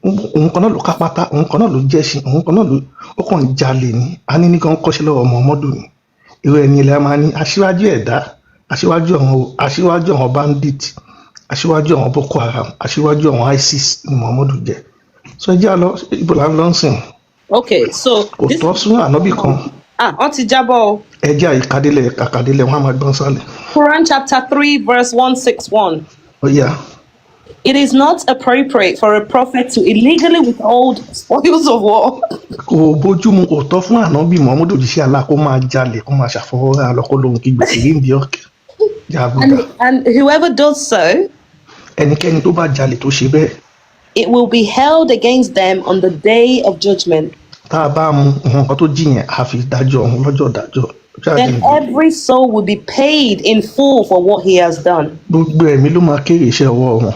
òun kan náà ló kápátá òun kan náà ló jẹ́sìn òun kan náà ló ó kàn ń jalè ní a ní nìkan kọ́ṣẹ́ lọ́wọ́ Muhammadu ni irú ẹni ilẹ̀ máa ní aṣíwájú ẹ̀dá aṣíwájú àwọn bandit aṣíwájú àwọn Boko Haram aṣíwájú àwọn ISIS ni Muhammadu jẹ́ so ẹ jẹ́ àlọ́ ibo là ń lọ sìn. Okay, so kò tọ́ sún ànábì kan. Wọ́n ti jábọ̀ o. Ẹ jẹ́ àkàdélẹ̀ wọ́n á máa gbọ́n sálẹ̀. Quran chapter 3 verse 161. Oh yeah. It is not appropriate for a prophet to illegally withhold spoils of war. Kò bójúmu kò tọ́ fún ànábì Muhammadu òjíṣẹ́ Allah kó máa jalè kó máa ṣàfọwọ́rá lọ́kọ́ lóhun kí gbèsè rí ìdí ọ̀kẹ́. And whoever does so. Ẹnikẹ́ni tó bá jalè tó ṣe bẹ́ẹ̀. it will be held against them on the day of judgment. tá a bá mú nǹkan tó jí yẹn a fi dájọ́ òun lọ́jọ́ dájọ́. Then every soul will be paid in full for what he has done. gbogbo ẹ̀mí ló máa kéré iṣẹ́ ọwọ́ wọn.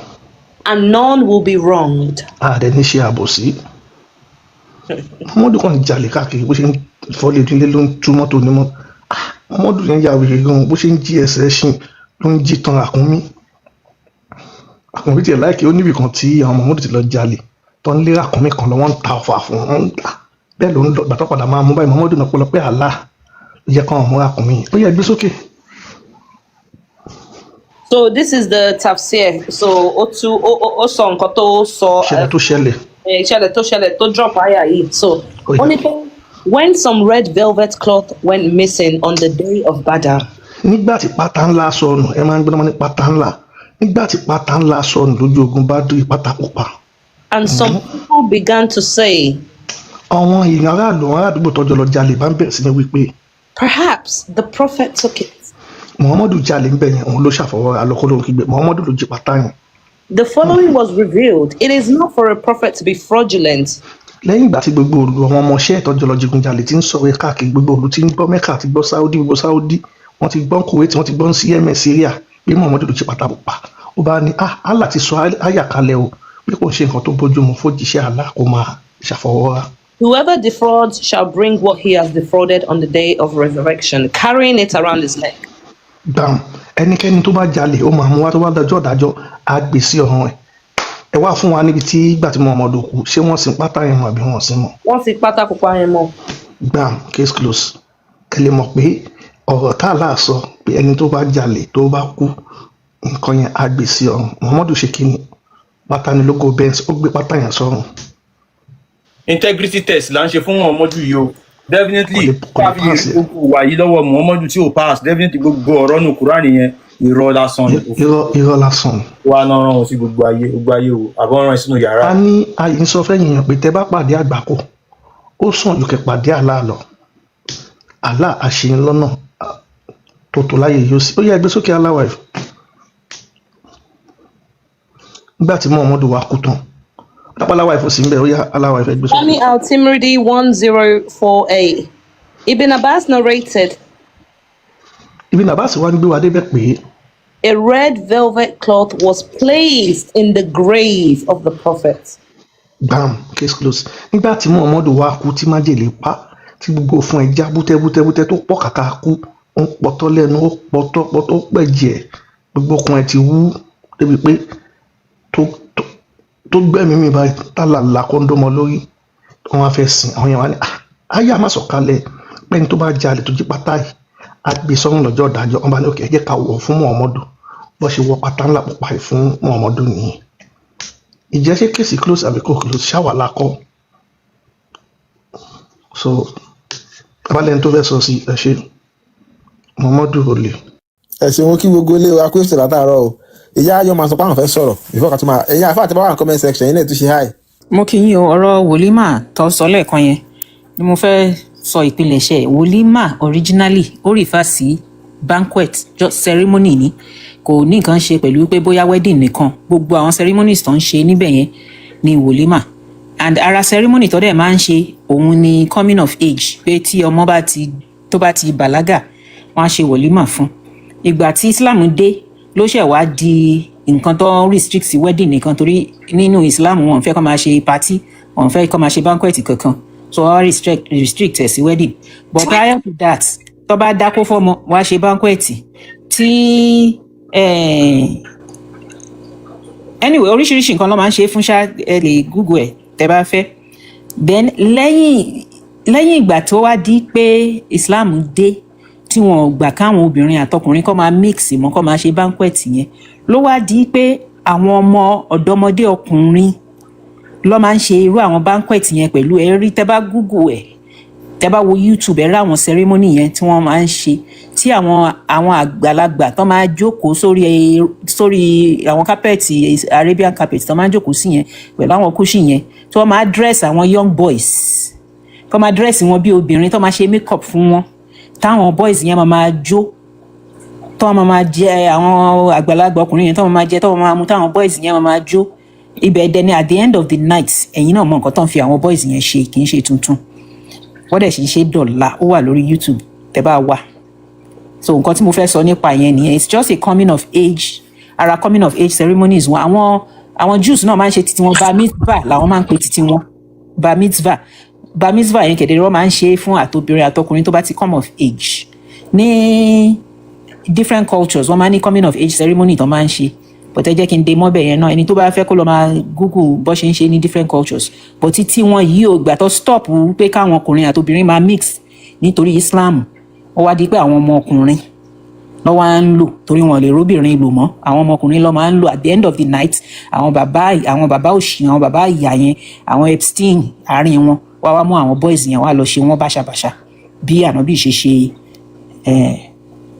And none will be wronged. ààrẹ ní ṣe àbòsí. mọ́mọ́dù kan jalè káàkiri bó ṣe ń fọ́lé ìdílé ló ń tú mọ́tò onímọ́. mọ́mọ́dù yẹn ya wèrè gan bó ṣe ń jí ẹsẹ̀ ṣìn ló ń jí tan àkúnmí. àkúnmí tiẹ̀ láìkí ó níbì kan tí àwọn mọ́mọ́dù ti lọ jalè tó ń lé àkúnmí kan lọ wọ́n ń ta ọ̀fà fún wọn ń gbà bẹ́ẹ̀ ló ń lọ gbàtọ́ padà máa mú báyìí mọ́mọ́dù náà pọ̀ lọ pé àlá yẹ kàn mú àkúnmí ó yẹ gbé sókè. So this is the tafsir. So ó sọ nǹkan tó sọ. ṣẹlẹ̀ tó ṣẹlẹ̀. Ìṣẹ̀lẹ̀ tó ṣẹlẹ̀ tó drop aya yìí. So only when some red velvet cloth went missing on the day of Badr. nígbà tí pátá ńlá sọnù ẹ máa ń gbọ́dọ̀ ní pátá ńlá nígbà tí pátá ńlá sọnù lójú ogun Badr pátá pupa. And some people began to say. àwọn èèyàn aráàlú àwọn aládùúgbò tọ́jọ́ lọ jalè bá ń bẹ̀rẹ̀ sí ní wípé. Perhaps the prophet took it. muhammadu jalè ń bẹ̀ yẹn òun ló ṣàfọwọ́ alọ́kọ́lọ́ kígbe muhammadu ló jí pátá yẹn. The following was revealed. It is not for a prophet to be fraudulent. lẹ́yìn ìgbà tí gbogbo olú àwọn ọmọọṣẹ́ ìtọ́jọ́ lọ jigun jalè ti ń sọ̀rọ̀ káàkiri gbogbo olú ti ń gbọ́ mẹ́kà àti gbọ́ sáúdí gbogbo sáúdí wọ́n ti gbọ́ kuwait wọ́n ti gbọ́ cms syria pé muhammadu ló jí pátá pupa ó bá ní allah ti sọ àyà kalẹ̀ o pé kò ṣe nǹkan tó bójú mu fójíṣẹ́ allah kó máa ṣàfọwọ́ra. Whoever defrauds shall bring what he has defrauded on the day of resurrection, carrying it around his neck. Gbàm, ẹnikẹ́ni tó bá jalè ó máa mú wá tó bá dájọ́ dájọ́ á gbé sí ọ̀run ẹ̀. Ẹ wá fún wa níbi tí ìgbà tí Muhammadu kú ṣé wọ́n sin pátá yẹn mọ́ àbí wọ́n sin mọ́. Wọ́n sin pátá pupa yẹn mọ́. Gbàm, case close. Kẹ́lẹ́ mọ̀ pé ọ̀rọ̀ tá a láà sọ pé ẹni tó bá jalè tó bá kú nǹkan yẹn á gbé sí ọ̀run. Muhammadu ṣe kí ni pátá ni logo Benz ó gbé pátá yẹn sọ́run. Integrity test là ń ṣe fún Muhammadu yìí o definitely káfí gbogbo wà yìí lọ́wọ́ Muhammadu tí ò pass definitely gbogbo ọ̀rọ̀ nù Qur'an yẹn irọ́ lásán ni. irọ́ lásán. wà á náà rán wọn sí gbogbo ayé o àbọ̀ rán ẹ sínú yàrá. a ní ayé ń sọ fẹ́yìn yẹn pé tẹ́ bá pàdé àgbákò ó sàn ju kẹ́ pàdé àlá lọ àlá àṣeyìn lọ́nà tó tó láyé yóò sí ó yẹ ẹgbẹ́ sókè aláwọ̀ ẹ̀ nígbà tí Muhammadu wá kú tán Aláwọ̀ ẹ̀fọ́ sí ń bẹ̀ ó yá aláwọ̀ ẹ̀fọ́ ẹgbẹ́ sókè. Sami al-Timridi 1048. Ibn Abbas narrated. Ibn Abbas wá ń gbé wa débẹ̀ pé. A red velvet cloth was placed in the grave of the prophet. Bam, case close. Nígbà tí Muhammadu wá kú tí májèlé pa tí gbogbo fún ẹja bútẹ́bútẹ́bútẹ́ tó pọ̀ kàkà kú ó ń pọ̀tọ́ lẹ́nu ó pọ̀tọ́ pẹ̀jẹ̀ gbogbo ọkùnrin ti wú débi pé tó gbẹ̀mí mi báyìí tálà làkọ́ńdọ́mọ lórí wọn wá fẹ́ sìn àwọn yẹn wá ní ayé àmàsọ̀kalẹ̀ pẹ́ni tó bá jalè tó jí pátá yìí á gbé sọ́run lọ́jọ́ ìdájọ́ wọn bá ní òkè ẹ jẹ́ ká wọ̀ fún Muhammadu bó ṣe wọ pátá ńlá pupa yìí fún Muhammadu nìyí. Ìjẹ́ ṣe kéèsì close àbí kò close ṣáwà lákọ́ so abalẹ̀ tó fẹ́ sọ sí ẹ ṣe Muhammadu olè. ẹ ṣeun kí gbogbo ilé wa kó èsì látàárọ̀ o ìyá ayọ̀ máa sọ pé àwọn fẹ́ sọ̀rọ̀ before ká tó máa ẹ̀yin àfáà tí bá wà ní comment section yín náà tún ṣe hi. mo kí yín o ọ̀rọ̀ wòlímà tó sọ lẹ́ẹ̀kan yẹn ni mo fẹ́ sọ ìpilẹ̀ṣẹ̀ wòlímà originally ó rìfà sí banquet just ceremony ni kò ní nǹkan ṣe pẹ̀lú pé bóyá wedding nìkan gbogbo àwọn ceremonies tó ń ṣe níbẹ̀ yẹn ni wòlímà and ara ceremony tó dẹ̀ máa ń ṣe òun ni coming of age pé tí ọmọ tó bá ti bàlágà wọ́n á ṣe wòlímà fún ìgbà tí Islam dé ló ṣẹ̀ wá di nǹkan tó restrict sí wedding nìkan torí nínú Islam wọn fẹ́ kó máa ṣe party wọn fẹ́ kó máa ṣe banquet kankan so wọ́n restrict ẹ̀ sí wedding but prior to that tó bá dákó fọ́mọ wá ṣe banquet tí anyway oríṣiríṣi nǹkan ló máa ń ṣe fún ṣá ẹ lè google ẹ̀ tẹ́ bá fẹ́ then lẹ́yìn ìgbà tó wá di pé Islam dé tí wọn gbà káwọn obìnrin àtọkùnrin kó máa mix mọ́ kó máa ṣe banquet yẹn ló wá di pé àwọn ọmọ ọ̀dọ́mọdé ọkùnrin ló máa ń ṣe irú àwọn banquet yẹn pẹ̀lú ẹ̀rí tẹ́ bá google ẹ̀ tẹ́ bá wo YouTube ẹ̀ rí àwọn ceremony yẹn tí wọ́n máa ń ṣe tí àwọn àgbàlagbà tó máa jókòó sórí àwọn carpet Arabian carpet tó máa jókòó sí yẹn pẹ̀lú àwọn kúṣì yẹn tí wọ́n máa dress àwọn young boys tó máa dress wọn bí obìnrin tó máa ṣe makeup fún wọn táwọn boys yẹn máa jó tó máa jẹ àwọn àgbàlagbà ọkùnrin yẹn tó máa jẹ tó máa mú táwọn boys yẹn máa jó ibẹ̀ dẹ̀ ni at the end of the night ẹ̀yin náà mọ nǹkan tó ń fi àwọn boys yẹn ṣe kì í ṣe tuntun wọ́n dẹ̀ sì ń ṣe dọ̀la ó wà lórí YouTube tẹ́ bá wà so nǹkan tí mo fẹ́ sọ nípa yẹn nìyẹn it's just a coming of age ara coming of age ceremonies wọn àwọn Jews náà máa ń ṣe títí wọn bar mitzvah làwọn máa ń pè títí wọn bar mitzvah yẹn kedere wọn máa ń ṣe fún àtobìnrin àtọkùnrin tó bá ti come of age ní different cultures wọn máa ní coming of age ceremony tó máa ń ṣe but ẹ jẹ́ kí n dé mọ́bẹ̀ yẹn náà ẹni tó bá fẹ́ kó lọ máa google bó ṣe ń ṣe ní different cultures but títí wọn yìí ò gbà tó stop pé káwọn ọkùnrin àtobìnrin máa mix nítorí Islam ó wá di pé àwọn ọmọ ọkùnrin lọ́ wá ń lò torí wọn lè róbìnrin lò mọ́ àwọn ọmọkùnrin lọ́ máa ń lò at the end of the night àwọn bàbá òṣì àwọn bàbá ìyá yẹn àwọn Epstein àárín wọn wá mú àwọn boys yẹn wá lọ ṣe wọn báṣabàṣa bí Ànábì ṣe ṣe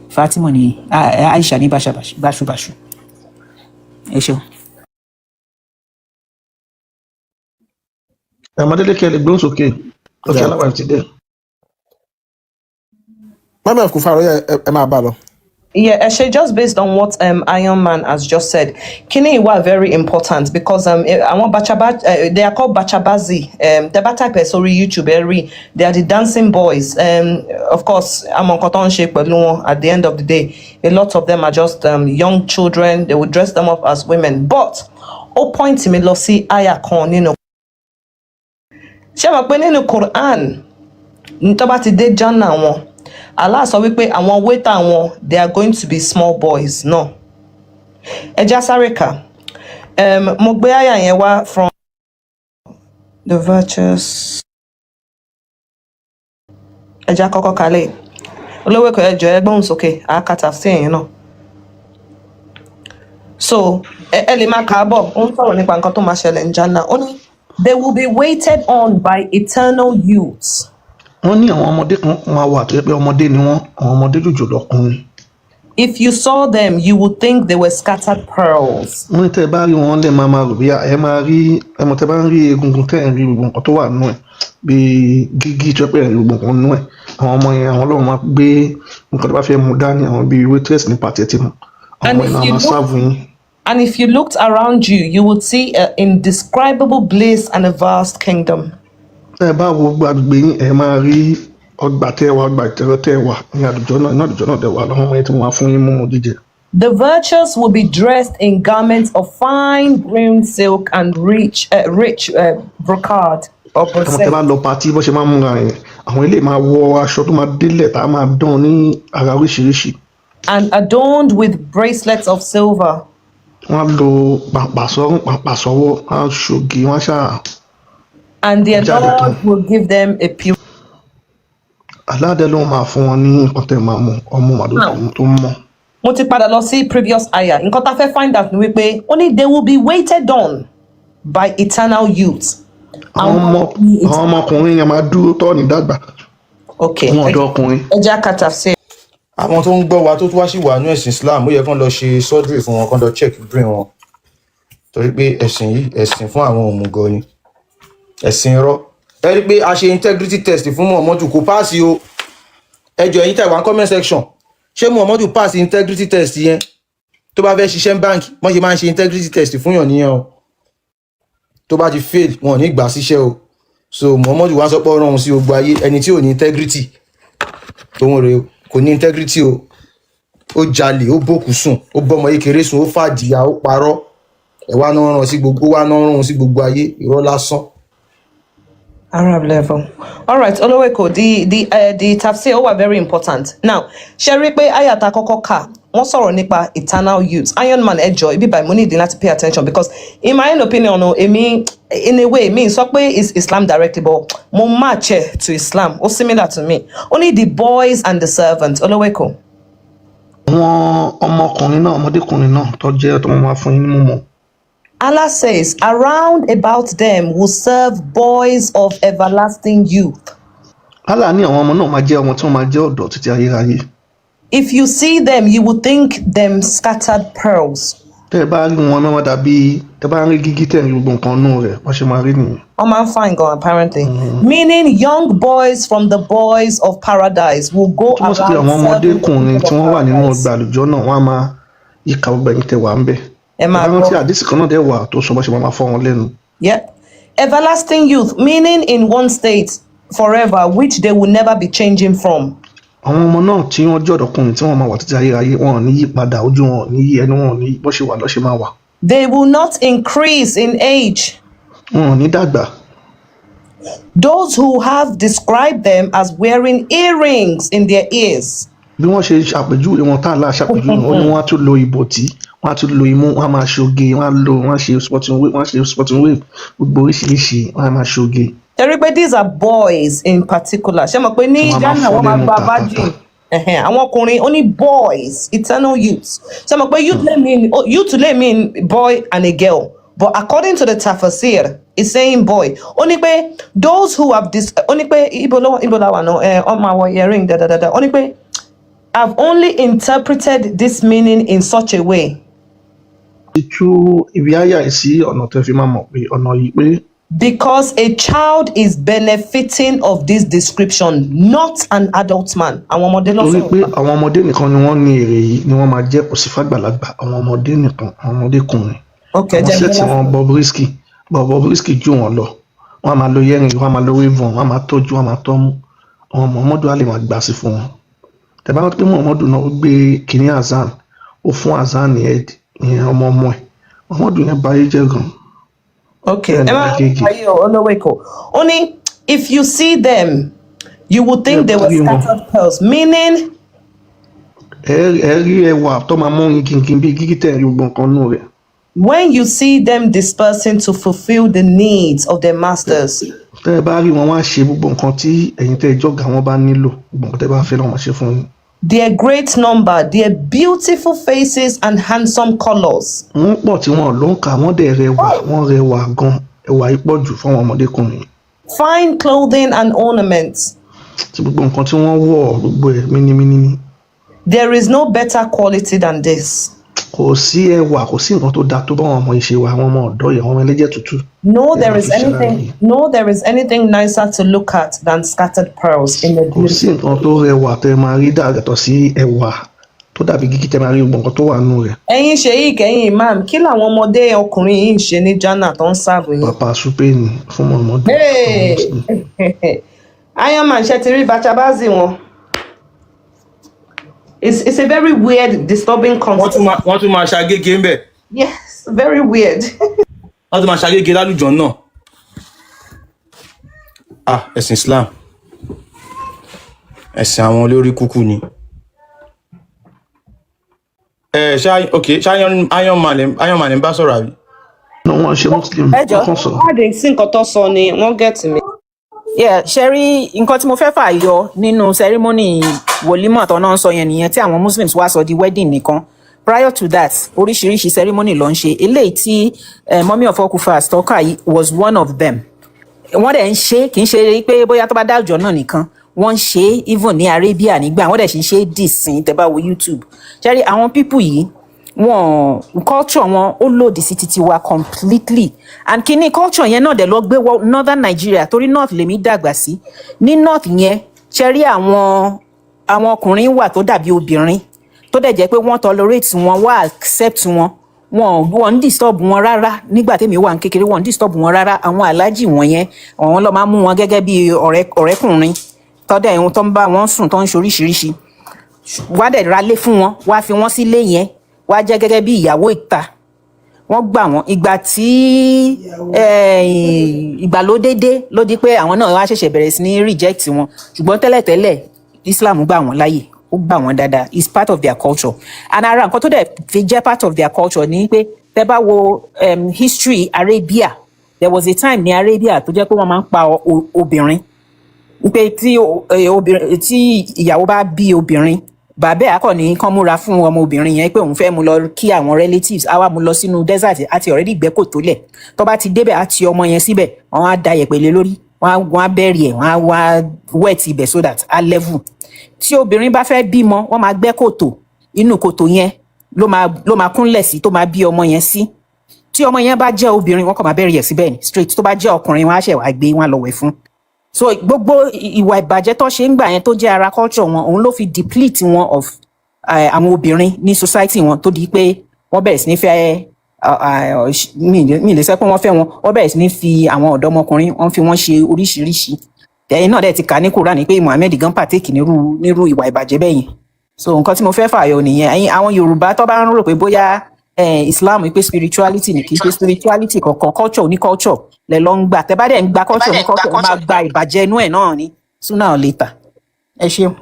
Fatima ní Aisha ní báṣubàṣu ẹ ṣeun. Amadéleke lè gbóhùn sókè ọkẹ aláwà ti dẹ. Mami of Kufaro, ẹ máa bá lọ. Yeah, actually, just based on what Iron Man has just said, kini were very important because they are called bachabazi. The type sorry YouTube they are the dancing boys. Of course, I'm on cotton shape, but at the end of the day, a lot of them are just young children. They would dress them up as women. But point to me, lo see aya kon Shema when in the Qur'an, ntabati de jana won. Allah sọ wípé àwọn waiter wọn they are going to be small boys no ẹja sáríkà mo gbé àyà yẹn wá from the virtues ẹja kọ́kọ́ kalẹ̀ olówó ẹ̀kọ́ ẹjọ́ ẹgbọ́n sókè àkàtà sí ẹ̀yìn náà so ẹ lè máa kàábọ̀ ó ń sọ̀rọ̀ nípa nǹkan tó máa ṣẹlẹ̀ ní Jannah ó ní they will be waited on by eternal youths. Wọ́n ní àwọn ọmọdé kan máa wà tó yẹ pé ọmọdé ni wọ́n àwọn ọmọdé jòjò lọkùnrin. If you saw them, you would think they were scattered pearls. Wọ́n ní tẹ́ ẹ bá rí wọn lè máa rò bí ẹ máa rí ẹmọ tẹ́ bá ń rí egungun tẹ́ ẹ̀ ń rí gbogbo nǹkan tó wà nínú ẹ̀ bíi gígí tó pẹ́ ẹ̀ rí gbogbo nǹkan nínú ẹ̀ àwọn ọmọ yẹn àwọn ọlọ́run máa gbé nǹkan tó bá fẹ́ mú dání àwọn bíi waitress ní pàtẹ́ tí mu àwọn ọmọ yẹn náà máa sáàbù yín. And if you looked around you, you would see an indescribable bliss and a vast kingdom. Ẹ bá wo gbàgbé yín ẹ máa rí ọgbà tẹ́wà ọgbà ìtẹ́rọ tẹ́wà ní àdùjọ náà dẹ̀wà lọ́wọ́ ọmọ yẹn tí wọ́n á fún yín mú jíjẹ. The virtuous will be dressed in garments of fine green silk and rich brocade. Àwọn tẹ́ bá lọ pàtí bó ṣe máa ń múra yẹn àwọn ilé máa wọ aṣọ tó máa délẹ̀ tá a máa dán ní ara oríṣiríṣi. And adorned with bracelets of silver. Wọ́n á lo pàpà sọ́rùn pàpà sọ́wọ́ wọ́n á ṣògì wọ́n á ṣáà. And their Lord will give them a pure. Aládé ló máa fún wọn ní nǹkan tẹ́ máa mú ọmọ màdùn tó mọ́. Mo ti padà lọ sí previous aya nǹkan tá a fẹ́ find out ni wípé only they will be waited on by eternal youths. Àwọn ọmọkùnrin yẹn máa dúró tọ́ ní dàgbà. Okay. Àwọn ọ̀dọ́ ọkùnrin. Ẹ jẹ́ àkàtà sí. Àwọn tó ń gbọ́ wa tó tún wá sí wà ní ẹ̀sìn Islam ó yẹ kán lọ ṣe surgery fún wọn kán lọ check brain wọn torí pé ẹ̀sìn yìí ẹ̀sìn fún àwọn òmùgọ̀ ni ẹ̀sìn irọ́ ẹ rí pé a ṣe integrity test fún Muhammadu kò páàsì o ẹjọ́ ẹ̀yin tẹ̀ wá comment section ṣé Muhammadu pass integrity test yẹn tó bá fẹ́ ṣiṣẹ́ báńkì wọ́n ṣe máa ń ṣe integrity test fún yàn níyàn o tó bá ti fail wọn ò ní gbà síṣẹ́ o so Muhammadu wá sọ pé ọ̀rọ̀ òun sí gbogbo ayé ẹni tí ò ní integrity òun rèé kò ní integrity o ó jalè ó bòkú sùn ó bọ́mọ kékeré sùn ó fàdíyà ó parọ́ ẹ wá náà rán sí gbogbo ayé irọ́ lásán. Arab level. All right, Oloweko, the tafsir were very important. Now, Sherry pe ayata kọ́kọ́ kà, wọ́n sọ̀rọ̀ nípa eternal youth. Iron Man ẹjọ́ ibi by money dey láti pay attention because in my own opinion in a way me sọ pé is Islam directly but mo match to Islam or similar to me. Only the boys and the servants. Oloweko. Wọ́n ọmọkùnrin náà ọmọdékùnrin náà tó jẹ́ tó máa fún yín mímọ́. Allah says, around about them will serve boys of everlasting youth. Allah ní àwọn ọmọ náà máa jẹ́ ọmọ tí wọ́n máa jẹ́ ọ̀dọ́ títí ayérayé. If you see them, you would think them scattered pearls. Tẹ́ bá rí wọn náà dàbí tẹ́ bá rí gígí tẹ́ rí gbogbo nǹkan nù rẹ̀ wọ́n ṣe máa rí nìyẹn. Oh man, fine go apparently. Meaning young boys from the boys of paradise will go around. Àwọn ọmọdékùnrin tí wọ́n wà nínú ọgbà àlùjọ náà wọ́n á máa yíká ọgbà yín tẹ́ wà ń bẹ̀. ẹ máa Àwọn tí gbọ́. àdìsí kan náà dẹ̀ wà tó sọ bó ṣe máa fọ́ wọn lẹ́nu. Yeah. Everlasting youth, meaning in one state forever, which they will never be changing from. Àwọn ọmọ náà tí wọ́n jẹ́ ọ̀dọ́kùnrin tí wọ́n máa wà títí ayérayé wọn ò ní yí padà, ojú wọn ò ní yí, ẹnu wọn ò ní bó ṣe wà lọ́ ṣe máa wà. They will not increase in age. Wọn ò ní dàgbà. Those who have described them as wearing earrings in their ears. Bí wọ́n ṣe ṣàpèjúwe wọn tá àlá ṣàpèjúwe wọn, ó ní wọ́n á tún lo ìbòtí, wọ́n á tún lo imú, wọ́n á máa ṣoge, wọ́n á ṣe sporting wave, gbogbo oríṣiríṣi, wọ́n á máa ṣoge. Everybody, these are boys in particular. Ṣé mo pé ní Ghana wọ́n máa gba virgin. Àwọn ọkùnrin only boys, eternal youths. Ṣé mo pé youth lè mean boy and a girl. But according to the Tafsir, it's saying boy. Only pé those who have this, only pé ibo la wà náà, on my hearing da. Only pé I've only interpreted this meaning in such a way. Ìtú ibi àyà sí ọ̀nà tó fi máa mọ̀ pé ọ̀nà yìí pé. Because a child is benefiting of this description, not an adult man. Àwọn ọmọdé ló Torí sọ. pé àwọn ọmọdé nìkan ni wọ́n ní èrè yìí ni wọ́n máa jẹ́, kò sí fàgbàlagbà, àwọn ọmọdé nìkan, àwọn ọmọdékùnrin. Okay, Àwọn sẹ́ẹ̀tì wọn Bobrisky jù wọn lọ. Wọ́n á máa lo earring, wọ́n á máa lo wave on, wọ́n á máa tọ́jú, wọ́n á máa tọ́mú. Àwọn Muhammadu á lè máa gbà sí fún wọn. Tẹ̀bá wọn pé Muhammadu náà ó gbé kìnní Azan, ó fún Azan ní ẹ̀d, ìyẹn ọmọ ẹ̀. Muhammadu yẹn bá yé jẹ́ gan. Okay. Only if you see them, you would think they were scattered pearls, meaning Ẹ rí ẹwà tó máa mọ́ kínkín bí kíkí tẹ̀ rí gbogbo nǹkan nù rẹ̀. when you see them dispersing to fulfill the needs of their masters. Tẹ́ ẹ bá rí wọn wá ṣe gbogbo nǹkan tí ẹ̀yin tẹ́ ẹ jọ́gà wọn bá nílò, gbogbo nǹkan tẹ́ bá fẹ́ lọ́wọ́ ṣe fún yín. Their great number, their beautiful faces and handsome colors. Wọ́n pọ̀ tí wọ́n ló ń kà, wọ́n dẹ̀ rẹwà, wọ́n rẹwà gan, ẹwà yìí pọ̀ jù fún àwọn ọmọdékùnrin. Fine clothing and ornaments. Tí gbogbo nǹkan tí wọ́n wọ̀ gbogbo ẹ̀ mínímíní ni. There is no better quality than this. Kò sí ẹwà, kò sí nǹkan tó dáa tó bá àwọn ọmọ ìṣe wa, àwọn ọmọ ọ̀dọ́ yẹn, àwọn ọmọ ẹlẹ́jẹ̀ tútù. No, there is anything nicer to look at than scattered pearls in the Kò sí nǹkan tó rẹwà tẹ́ máa rí dàgbàtọ̀ sí ẹwà tó dàbí kíkí tẹ́ máa rí gbogbo nǹkan tó wà nù rẹ̀. Ẹ̀yin sheik, ẹ̀yin imam, kí làwọn ọmọdé ọkùnrin yìí ń ṣe ní Ghana tó ń sáàbù yín? Papa Supeni fún Muhammadu. Iron Man ṣe ti rí Bachabazi wọn. It's a very weird, disturbing concept. Wọ́n tún máa ṣàgége ń bẹ̀. Yes, very weird. Wọ́n tún máa ṣàgége lálùjọ náà. Ẹ̀sìn Islam. Ẹ̀sìn àwọn olórí kúkú ni. Ṣé Iron Man ń bá sọ̀rọ̀ àbí? No, wọ́n ṣe Muslim. Ẹjọ́, wádìí sí nǹkan tó sọ ni wọ́n get me. Yeah, Sherry, nǹkan tí mo fẹ́ fàyọ nínú ceremony Wolimọ tó náà ń sọ yẹn nìyẹn tí àwọn Muslims wá sọ di wedding nìkan. Prior to that, oríṣiríṣi ceremony ló ń ṣe. Eléyìí tí Mummy of Okufas tọ́ka yìí was one of them. Wọ́n dẹ̀ ń ṣe, kì í ṣe pé bóyá tó bá dá àjọ náà nìkan. Wọ́n ń ṣe even ní Arabia nígbà, wọ́n dẹ̀ sì ń ṣe dìsín tẹ́ bá wo YouTube. Sherry, àwọn people yìí, wọn culture wọn ó lòdì sí títí wa completely, and kíní culture yẹn náà dẹ̀ lọ gbé wọ northern Nigeria torí north lèmi dàgbà sí. Ní north yẹn Sherry, àwọn ọkùnrin wà tó dàbí obìnrin tó dẹ̀ jẹ́ pé wọ́n tolerate wọn, wọ́n accept wọn, wọ́n ń disturb wọn rárá. Nígbà tèmi wà ní kékeré wọ́n ń disturb wọn rárá. Àwọn aláàjì wọn yẹn àwọn ló máa mú wọn gẹ́gẹ́ bí ọ̀rẹ́kùnrin tọ́dẹ̀ ìhun tó ń bá wọn sùn tó ń ṣoríṣiríṣi. Wá dẹ̀ ralé fún wọn, wá fi wọn sílé yẹn, wá jẹ́ gẹ́gẹ́ bí ìyàwó ìta. Wọ́n gbà wọ́n ìgbà tí ìgbàlódé dé ló di pé àwọn náà wá ṣẹ̀ṣẹ̀ bẹ̀rẹ̀ sí ní reject wọn, ṣùgbọ́n tẹ́lẹ̀tẹ́lẹ̀ Islam gbà wọ́n láyè, ó gbà wọ́n dáadáa, it's part of their culture. And ara nǹkan tó dẹ̀ fi jẹ́ part of their culture ni pé tẹ́ bá wo history Arabia, there was a time ní Arabia tó jẹ́ pé wọ́n máa ń pa obìnrin, pé tí ìyàwó bá bí obìnrin, bàbá akọni kan múra fún ọmọ obìnrin yẹn pé òun fẹ́ mú lọ kí àwọn relatives, á wá mú lọ sínú desert àti already gbẹ́ kòtò lẹ̀, tó bá ti débẹ̀ á ti ọmọ yẹn síbẹ̀, wọ́n á da yẹ̀pẹ̀ lé lórí, wọ́n á bẹ̀rì ẹ̀, wọ́n á wá wet ibẹ̀ so that á level. Tí obìnrin bá fẹ́ bímọ, wọ́n máa gbẹ́ kòtò, inú kòtò yẹn ló máa kúnlẹ̀ sí tó máa bí ọmọ yẹn sí. Tí ọmọ yẹn bá jẹ́ obìnrin, wọ́n kàn máa bẹ̀rì ẹ̀ síbẹ̀ ni straight. Tó bá jẹ́ ọkùnrin, wọ́n á ṣẹ̀ wá gbé, wọ́n á lọ wẹ̀ fún. So gbogbo ìwà ìbàjẹ́ tó ṣe ń gbà yẹn tó jẹ́ ara culture wọn, òun ló fi deplete wọn of àwọn obìnrin ní society wọn, tó di pé wọ́n bẹ̀rẹ̀ sí ní fẹ́ mi lè sọ pé wọ́n fẹ́ wọn, wọ́n bẹ̀rẹ̀ sí ní fi àwọn ọ̀dọ́mọkùnrin wọ́n fi wọ́n ṣe oríṣiríṣi. Ẹ̀yin náà dẹ̀ ti kà ní Qur'an pé Muhammad gan partake nírú ìwà ìbàjẹ́ bẹ́ẹ̀ yẹn. So nǹkan tí mo fẹ́ fààyọ nìyẹn. Ẹ̀yin àwọn Yorùbá tó bá ń rò pé bóyá Islam pé spirituality ni, kì í ṣe spirituality kankan, culture ní culture lẹ lọ ń gbà. Tẹ́ bá dẹ̀ ń gba culture ní culture, ẹ máa gba ìbàjẹ́ inú ẹ̀ náà ni sooner or later. Ẹ ṣeun.